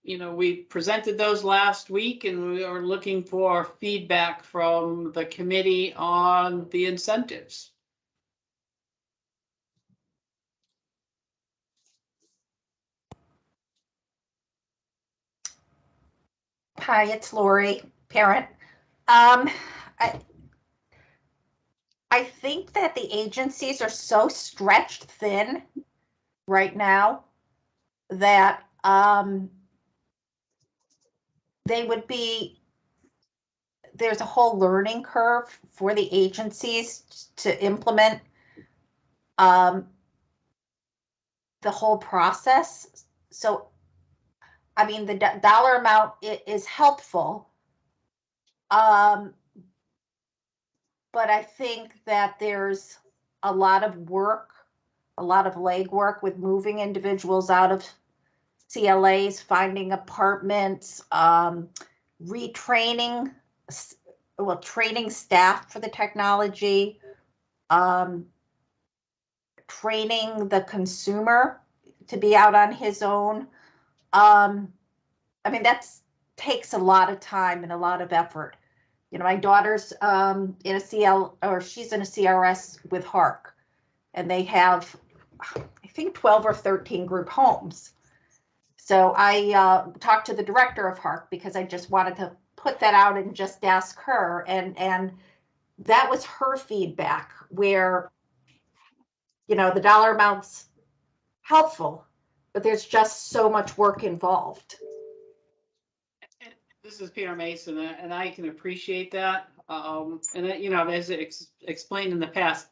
You know, we presented those last week, and we are looking for feedback from the committee on the incentives. Hi, it's Lori, parent. I think that the agencies are so stretched thin right now that there's a whole learning curve for the agencies to implement the whole process. So, I mean, the dollar amount is helpful. But I think that there's a lot of work, a lot of legwork with moving individuals out of CLAs, finding apartments, retraining, training staff for the technology, training the consumer to be out on his own. I mean, takes a lot of time and a lot of effort. You know, my daughter's in a she's in a CRS with HARC, and they have, I think, 12 or 13 group homes. So I talked to the director of HARC because I just wanted to put that out and just ask her, and that was her feedback, where, you know, the dollar amount's helpful, but there's just so much work involved. This is Peter Mason, and I can appreciate that. And you know, as explained in the past,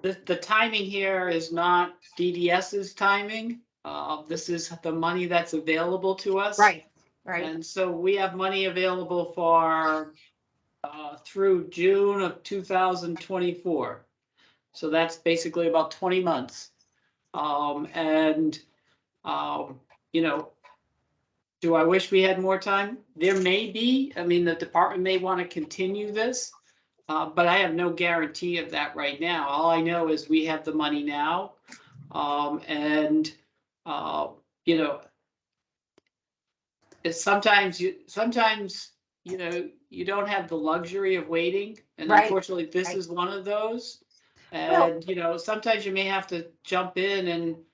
the timing here is not DDS's timing. This is the money that's available to us. Right, right. And so we have money available for through June of 2024. So that's basically about 20 months. You know, do I wish we had more time? There may be. I mean, the department may want to continue this, but I have no guarantee of that right now. All I know is we have the money now. You know, it's sometimes you know, you don't have the luxury of waiting, and Right. Unfortunately this Right. is one of those. And Well, you know, sometimes you may have to jump in and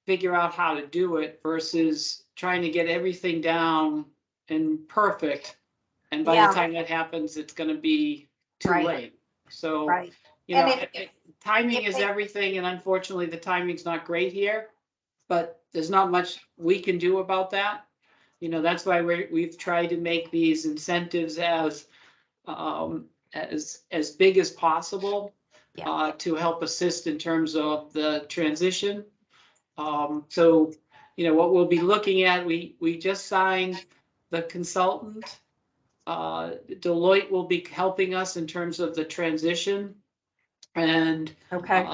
figure out how to do it versus trying to get everything down and perfect. And by Yeah. the time that happens, it's going to be too Right. late. So, right. you And know, timing if is they- everything. And unfortunately, the timing's not great here, but there's not much we can do about that. You know, that's why we've tried to make these incentives as big as possible. Yeah. To help assist in terms of the transition. So, you know, what we'll be looking at, we just signed the consultant. Deloitte will be helping us in terms of the transition. And Okay.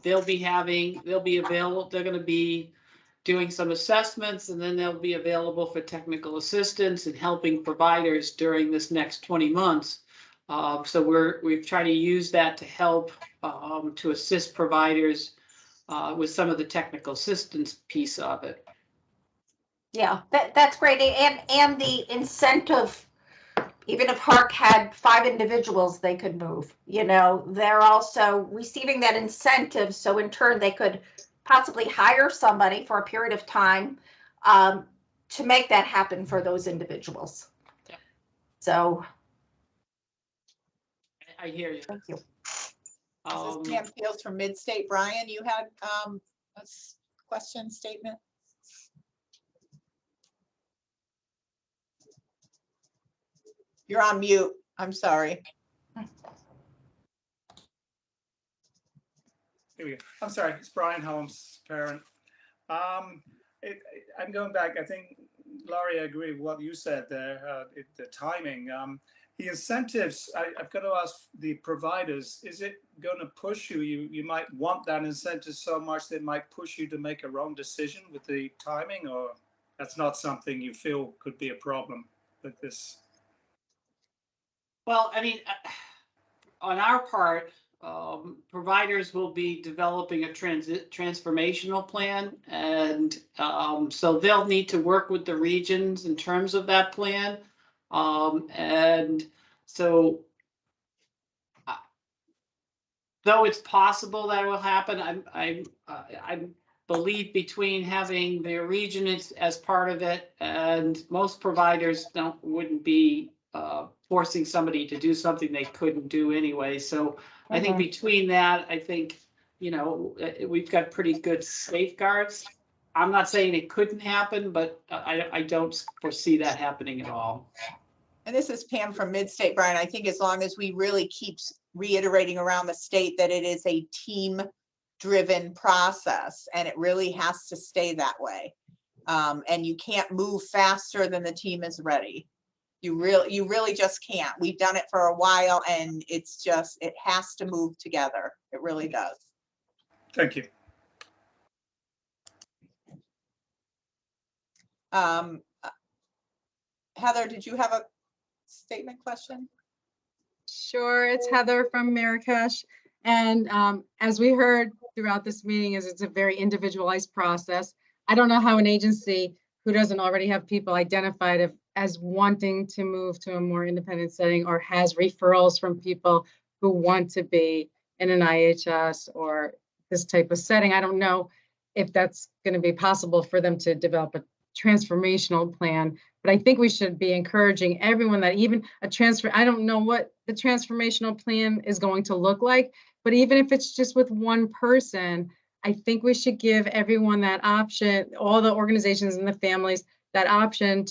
they'll be available, they're going to be doing some assessments, and then they'll be available for technical assistance and helping providers during this next 20 months So we've tried to use that to help to assist providers with some of the technical assistance piece of it. Yeah, that's great. And the incentive, even if Hark had 5 individuals they could move, you know, they're also receiving that incentive. So in turn, they could possibly hire somebody for a period of time to make that happen for those individuals. Yeah. So I hear you. thank you. This is Pam Fields from Midstate. Brian, you had a question, statement? You're on mute. I'm sorry. Here we go. I'm sorry, it's Brian Holmes, parent. I'm going back. I think, Laurie, I agree with what you said there, the timing. The incentives, I've got to ask the providers, is it going to push you? You might want that incentive so much that it might push you to make a wrong decision with the timing, or that's not something you feel could be a problem with this? Well, I mean, on our part, providers will be developing a transformational plan, and so they'll need to work with the regions in terms of that plan. And so, though it's possible that will happen, I believe between having the region as part of it, and most providers wouldn't be forcing somebody to do something they couldn't do anyway. So I think between that, I think, you know, we've got pretty good safeguards. I'm not saying it couldn't happen, but I don't foresee that happening at all. And this is Pam from Midstate, Brian. I think as long as we really keep reiterating around the state that it is a team-driven process, and it really has to stay that way. And you can't move faster than the team is ready. You really just can't. We've done it for a while, and it's just, it has to move together. It really does. Thank you. Heather, did you have a statement question? Sure, it's Heather from Marrakesh. And as we heard throughout this meeting, it's a very individualized process. I don't know how an agency who doesn't already have people identified as wanting to move to a more independent setting, or has referrals from people who want to be in an IHS or this type of setting. I don't know if that's going to be possible for them to develop a transformational plan, but I think we should be encouraging everyone that even a transfer, I don't know what the transformational plan is going to look like, but even if it's just with one person, I think we should give everyone that option, all the organizations and the families, that option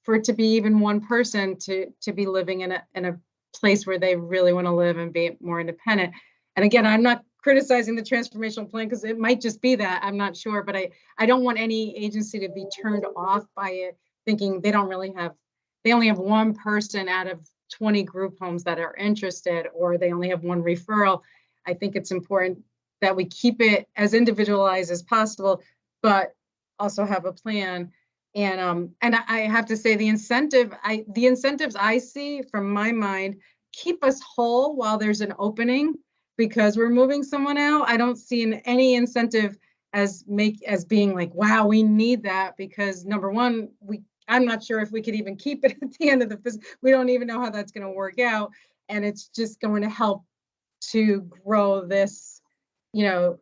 for it to be even one person to be living in a place where they really want to live and be more independent. And again, I'm not criticizing the transformational plan, because it might just be that, I'm not sure, but I don't want any agency to be turned off by it, thinking they only have one person out of 20 group homes that are interested, or they only have one referral. I think it's important that we keep it as individualized as possible, but also have a plan. And I have to say, the incentives I see from my mind keep us whole while there's an opening, because we're moving someone out. I don't see any incentive as being like, wow, we need that, because number one, I'm not sure if we could even keep it at the end of the, we don't even know how that's going to work out. And it's just going to help to grow this, you know,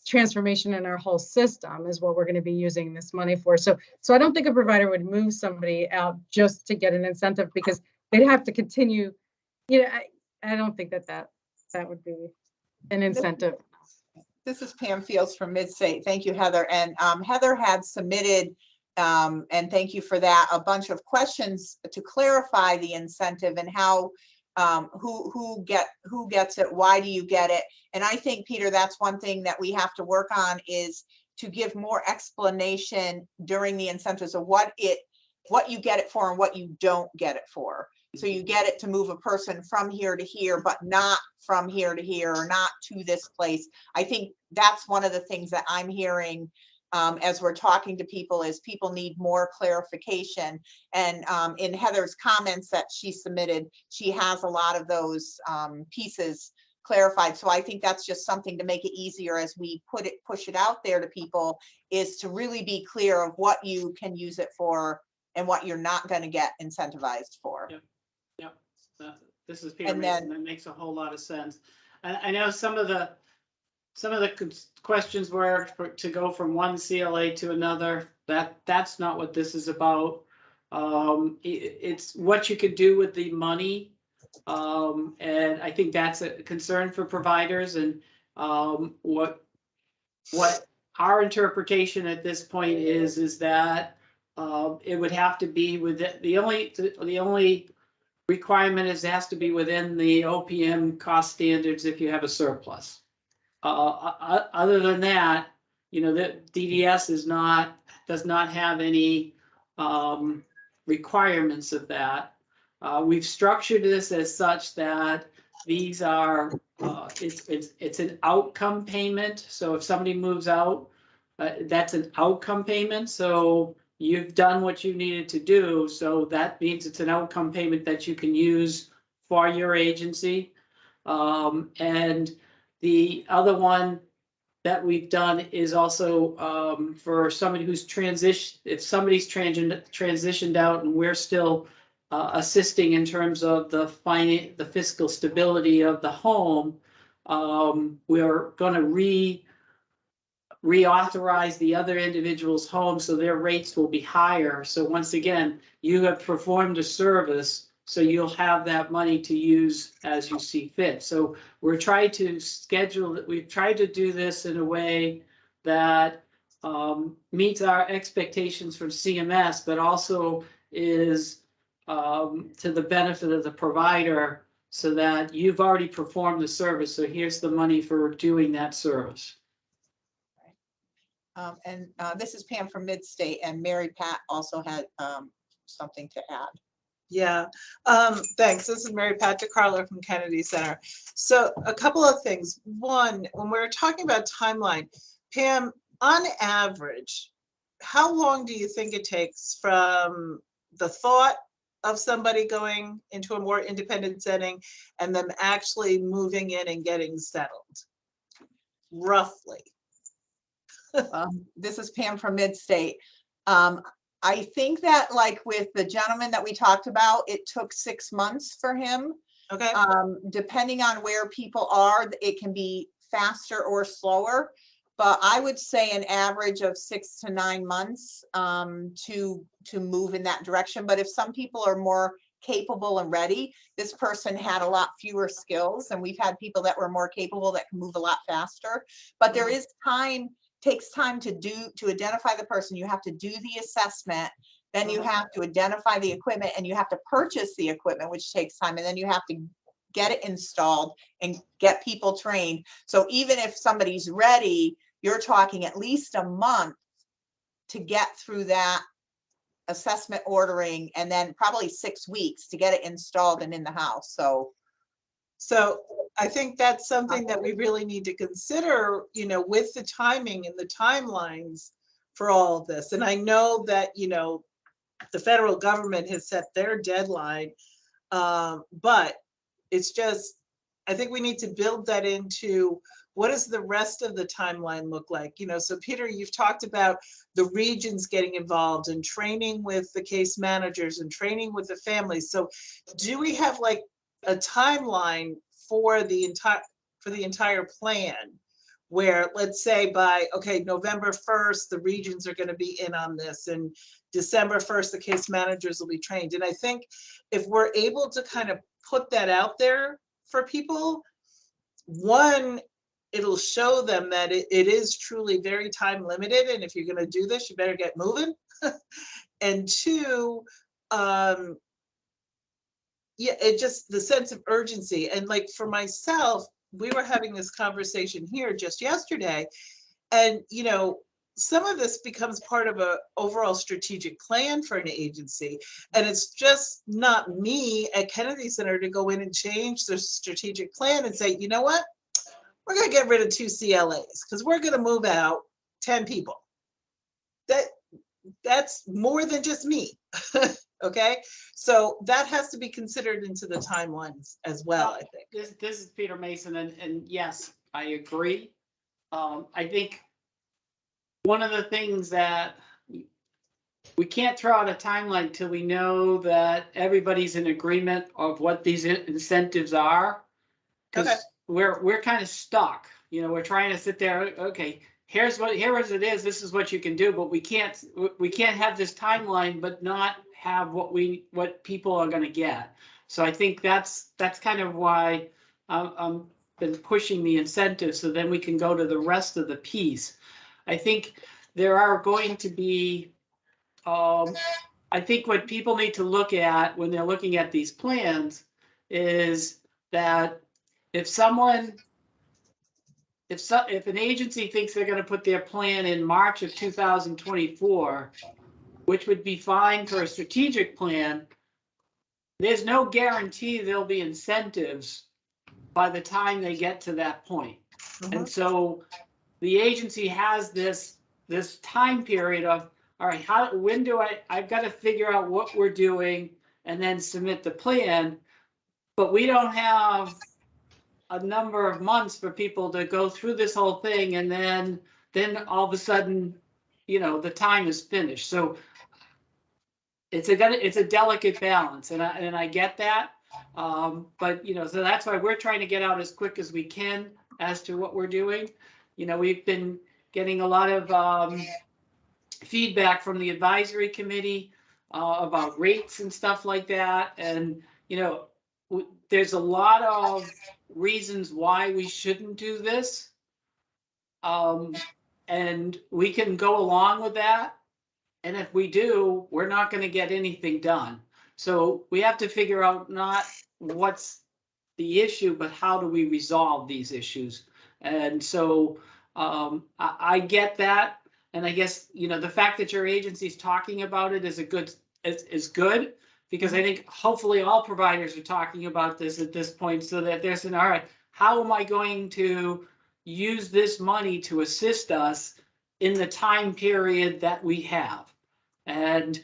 transformation in our whole system is what we're going to be using this money for. So I don't think a provider would move somebody out just to get an incentive, because they'd have to continue. You know, I don't think that would be an incentive. This is Pam Fields from Midstate. Thank you, Heather. And Heather had submitted, and thank you for that, a bunch of questions to clarify the incentive and how, who gets it, why do you get it? And I think, Peter, that's one thing that we have to work on, is to give more explanation during the incentives of what you get it for and what you don't get it for. So you get it to move a person from here to here, but not from here to here, or not to this place. I think that's one of the things that I'm hearing as we're talking to people, is people need more clarification. And in Heather's comments that she submitted, she has a lot of those pieces clarified. So I think that's just something to make it easier as we push it out there to people, is to really be clear of what you can use it for and what you're not going to get incentivized for. Yep. This is Peter And Mason. then- That makes a whole lot of sense. I know some of the questions were to go from one CLA to another. That's not what this is about. It's what you could do with the money. And I think that's a concern for providers, and what our interpretation at this point is that it would have to be the only requirement is it has to be within the OPM cost standards if you have a surplus. Other than that, the DDS does not have any requirements of that. We've structured this as such that these are it's an outcome payment. So if somebody moves out, that's an outcome payment. So you've done what you needed to do. So that means it's an outcome payment that you can use for your agency. And the other one that we've done is also for somebody who's if somebody's transitioned out and we're still assisting in terms of the fiscal stability of the home, we're going to reauthorize the other individual's home, so their rates will be higher. So once again, you have performed a service, so you'll have that money to use as you see fit. So we're trying to we've tried to do this in a way that meets our expectations from CMS, but also is to the benefit of the provider, so that you've already performed the service. So here's the money for doing that service. And this is Pam from Midstate, and Mary Pat also had something to add. Yeah, thanks. This is Mary Pat DeCarlo from Kennedy Center. So a couple of things. One, when we're talking about timeline, Pam, on average, how long do you think it takes from the thought of somebody going into a more independent setting and them actually moving in and getting settled? Roughly. This is Pam from Midstate. I think that, like with the gentleman that we talked about, it took 6 months for him. Okay. Depending on where people are, it can be faster or slower, but I would say an average of 6 to 9 months to move in that direction. But if some people are more capable and ready, this person had a lot fewer skills, and we've had people that were more capable that can move a lot faster. But there is time. Takes time to identify the person. You have to do the assessment, then you have to identify the equipment, and you have to purchase the equipment, which takes time, and then you have to get it installed and get people trained. So even if somebody's ready, you're talking at least a month to get through that assessment ordering, and then probably 6 weeks to get it installed and in the house. So I think that's something that we really need to consider, with the timing and the timelines for all of this. And I know that, the federal government has set their deadline, but it's just, I think we need to build that into what does the rest of the timeline look like? So Peter, you've talked about the regions getting involved and training with the case managers and training with the families. So do we have like a timeline for the entire plan, where, let's say by November 1st, the regions are going to be in on this, and December 1st, the case managers will be trained? And I think if we're able to kind of put that out there for people, one, it'll show them that it is truly very time limited, and if you're going to do this, you better get moving. And two, it just, the sense of urgency. And like for myself, we were having this conversation here just yesterday, and some of this becomes part of a overall strategic plan for an agency, and it's just not me at Kennedy Center to go in and change the strategic plan and say, you know what, we're going to get rid of 2 CLAs because we're going to move out 10 people. that's more than just me. Okay, so that has to be considered into the timelines as well, I think. This is Peter Mason, and yes, I agree. I think one of the things that we can't throw out a timeline till we know that everybody's in agreement of what these incentives are. Okay. Because we're kind of stuck. You know, we're trying to sit there, okay, here's what it is, this is what you can do, but we can't have this timeline but not have what people are gonna get. So I think that's kind of why I'm been pushing the incentives, so then we can go to the rest of the piece. I think there are going to be, I think what people need to look at when they're looking at these plans is that if an agency thinks they're going to put their plan in March of 2024, which would be fine for a strategic plan, there's no guarantee there'll be incentives by the time they get to that point. And so the agency has this time period of, all right, when do I've got to figure out what we're doing and then submit the plan, but we don't have a number of months for people to go through this whole thing, and then all of a sudden, you know, the time is finished. So it's a delicate balance, and I get that, but you know, so that's why we're trying to get out as quick as we can as to what we're doing. You know, we've been getting a lot of feedback from the advisory committee about rates and stuff like that, and you know, there's a lot of reasons why we shouldn't do this. And we can go along with that. And if we do, we're not going to get anything done. So we have to figure out not what's the issue, but how do we resolve these issues? And so I get that. And I guess, you know, the fact that your agency's talking about it is good. Because I think hopefully all providers are talking about this at this point, so that there's all right, how am I going to use this money to assist us in the time period that we have? And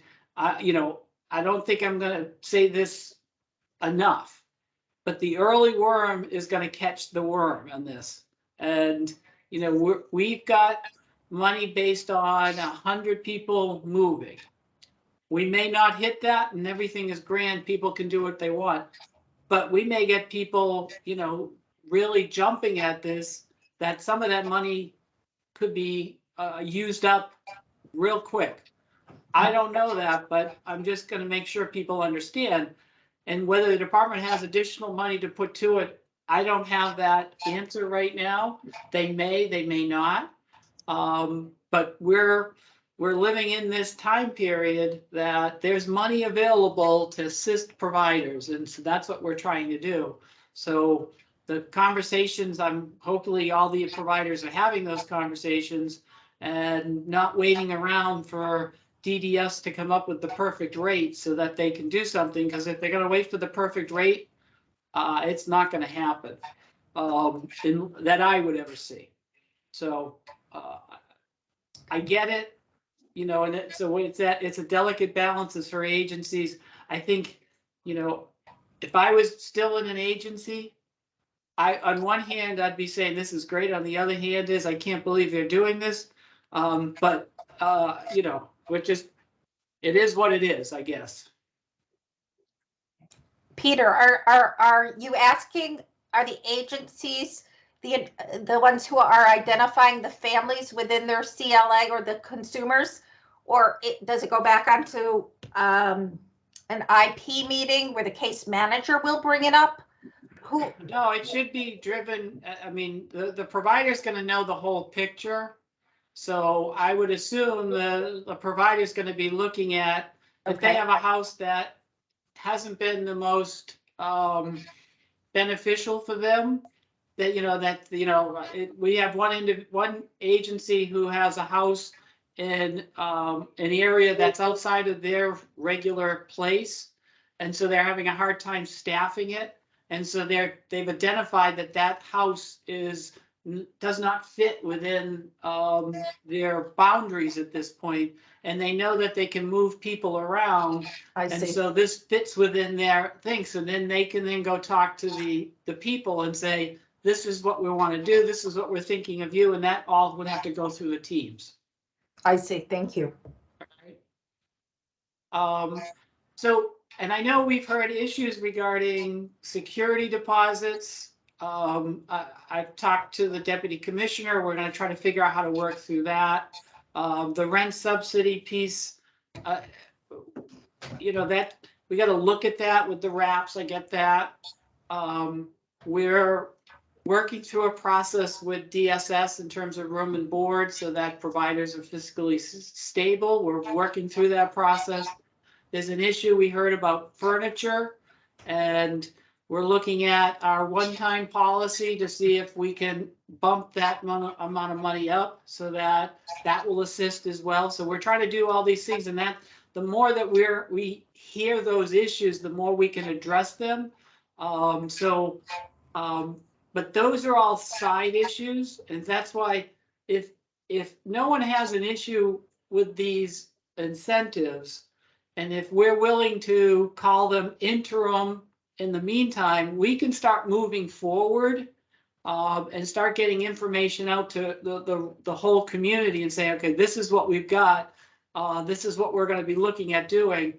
you know, I don't think I'm going to say this enough, but the early worm is going to catch the worm on this. And you know, we've got money based on 100 people moving. We may not hit that and everything is grand, people can do what they want, but we may get people, you know, really jumping at this, that some of that money could be used up real quick. I don't know that, but I'm just going to make sure people understand. And whether the department has additional money to put to it, I don't have that answer right now. They may not. But we're living in this time period that there's money available to assist providers. And so that's what we're trying to do. So the conversations, hopefully all the providers are having those conversations and not waiting around for DDS to come up with the perfect rate so that they can do something. Because if they're going to wait for the perfect rate, it's not going to happen that I would ever see. So I get it. You know, and so it's a delicate balance as for agencies. I think, you know, if I was still in an agency, on one hand, I'd be saying this is great. On the other hand is I can't believe they're doing this. But you know, it is what it is, I guess. Peter, are you asking, are the agencies the ones who are identifying the families within their CLA or the consumers, or does it go back onto an IP meeting where the case manager will bring it up? No, it should be driven. I mean, the provider's going to know the whole picture. So I would assume the provider's going to be looking at if they have a house that hasn't been the most beneficial for them, that we have one agency who has a house in an area that's outside of their regular place, and so they're having a hard time staffing it, and so they've identified that house is does not fit within their boundaries at this point, and they know that they can move people around. I And see. so this fits within their thing. So then they can then go talk to the people and say, this is what we want to do. This is what we're thinking of you. And that all would have to go through the teams. I see. Thank you. So, and I know we've heard issues regarding security deposits. I've talked to the deputy commissioner. We're going to try to figure out how to work through that. The rent subsidy piece, you know, that we got to look at that with the wraps. I get that. We're working through a process with DSS in terms of room and board so that providers are fiscally stable. We're working through that process. There's an issue we heard about furniture, and we're looking at our one-time policy to see if we can bump that amount of money up so that that will assist as well. So we're trying to do all these things, and that the more that we hear those issues, the more we can address them. But those are all side issues, and that's why if no one has an issue with these incentives, and if we're willing to call them interim in the meantime, we can start moving forward and start getting information out to the whole community and say, okay, this is what we've got. This is what we're going to be looking at doing.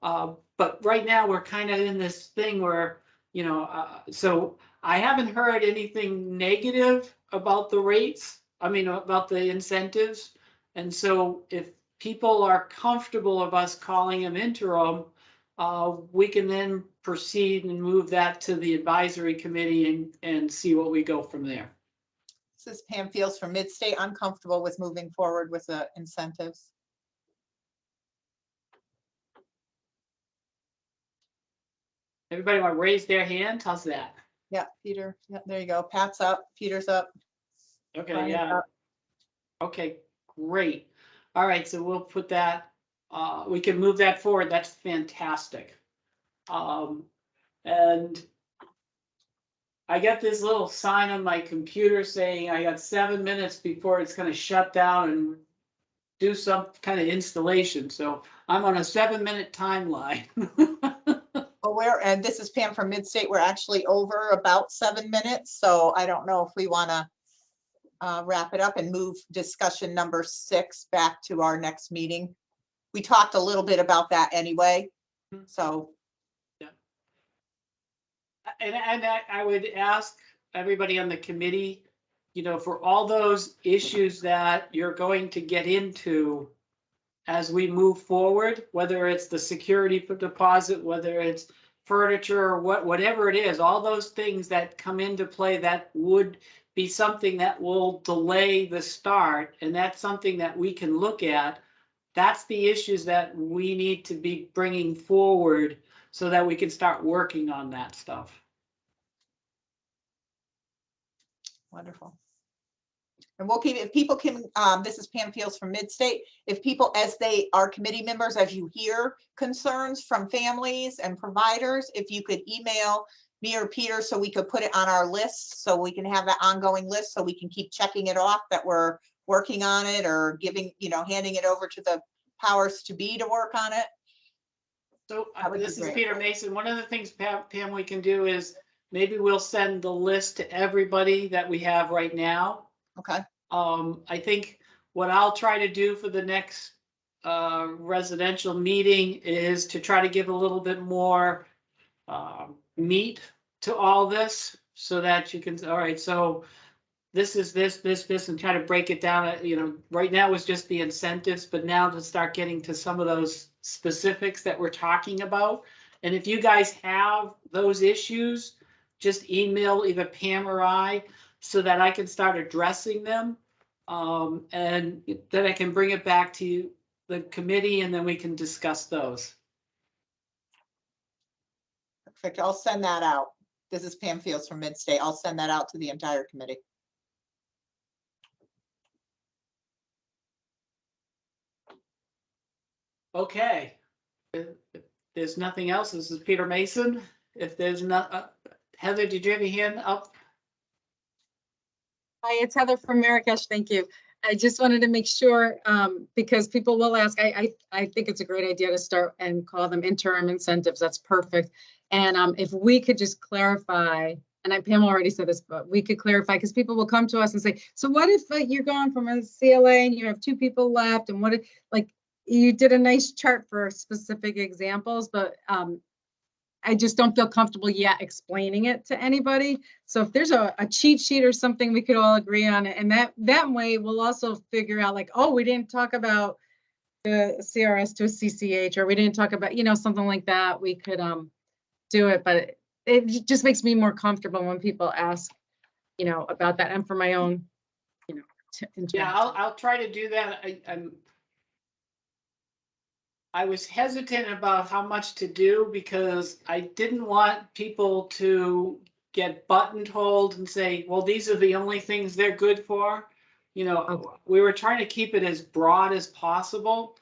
But right now we're kind of in this thing where, you know, so I haven't heard anything negative about the rates. I mean, about the incentives. And so if people are comfortable of us calling them interim, we can then proceed and move that to the advisory committee and see what we go from there. This is Pam Fields from Midstate. I'm comfortable with moving forward with the incentives. Everybody want to raise their hand? How's that? Yeah, Peter. Yeah, there you go. Pat's up. Peter's up. Okay, Brian's yeah. up. Okay, great. All right, so we'll put that, we can move that forward. That's fantastic. And I got this little sign on my computer saying I got 7 minutes before it's going to shut down and do some kind of installation. So I'm on a 7-minute timeline. Well, and this is Pam from Midstate. We're actually over about 7 minutes. So I don't know if we want to wrap it up and move discussion number 6 back to our next meeting. We talked a little bit about that anyway. So. Yeah. And I would ask everybody on the committee, you know, for all those issues that you're going to get into as we move forward, whether it's the security deposit, whether it's furniture or whatever it is, all those things that come into play that would be something that will delay the start. And that's something that we can look at. That's the issues that we need to be bringing forward so that we can start working on that stuff. Wonderful. And we'll keep, if people can, this is Pam Fields from Midstate. If people, as they are committee members, as you hear concerns from families and providers, if you could email me or Peter so we could put it on our list, so we can have that ongoing list, so we can keep checking it off that we're working on it, or giving, you know, handing it over to the powers to be to work on it. So this is Peter Mason. One of the things, Pam, we can do is maybe we'll send the list to everybody that we have right now. Okay. I think what I'll try to do for the next residential meeting is to try to give a little bit more meat to all this, so that you can, all right, so this is this, and try to break it down. You know, right now it's just the incentives, but now to start getting to some of those specifics that we're talking about. And if you guys have those issues, just email either Pam or I so that I can start addressing them. And then I can bring it back to the committee, and then we can discuss those. Perfect. I'll send that out. This is Pam Fields from Midstate. I'll send that out to the entire committee. Okay. If there's nothing else, this is Peter Mason. If there's not, Heather, did you have your hand up? Hi, it's Heather from Marrakesh. Thank you. I just wanted to make sure, because people will ask, I think it's a great idea to start and call them interim incentives. That's perfect. And if we could just clarify, and Pam already said this, but we could clarify, because people will come to us and say, so what if you're going from a CLA and you have 2 people left, and what if, like, you did a nice chart for specific examples, but I just don't feel comfortable yet explaining it to anybody. So if there's a cheat sheet or something, we could all agree on it. And that way we'll also figure out, like, oh, we didn't talk about the CRS to a CCH, or we didn't talk about, something like that. We could do it, but it just makes me more comfortable when people ask, about that. And for my own, Yeah, I'll try to do that. I was hesitant about how much to do because I didn't want people to get buttonholed and say, well, these are the only things they're good for. Okay. We were trying to keep it as broad as possible.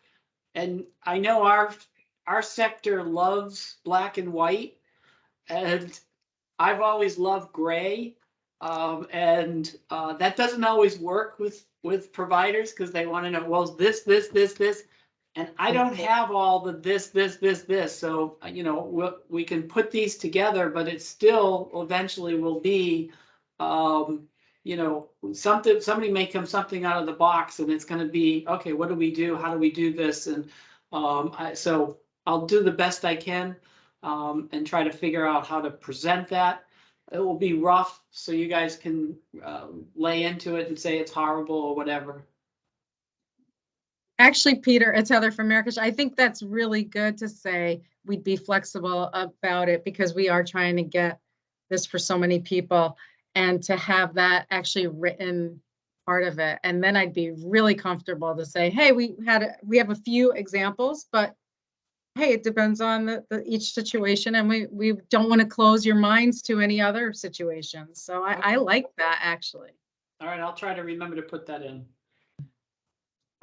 And I know our sector loves black and white, and I've always loved gray. And that doesn't always work with providers, because they want to know, well, this. And I don't have all the this. So, we can put these together, but it still eventually will be, somebody may come something out of the box, and it's going to be, okay, what do we do? How do we do this? And so I'll do the best I can, and try to figure out how to present that. It will be rough, so you guys can lay into it and say it's horrible or whatever. Actually, Peter, it's Heather from Marrakesh. I think that's really good to say we'd be flexible about it, because we are trying to get this for so many people, and to have that actually written part of it. And then I'd be really comfortable to say, hey, we have a few examples, but hey, it depends on the each situation, and we don't want to close your minds to any other situations. So I like that, actually. All right, I'll try to remember to put that in.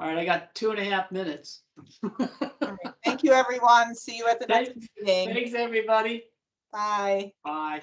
All right, I got 2.5 minutes. All right. Thank you, everyone. See you at the next meeting. Thanks, everybody. Bye. Bye.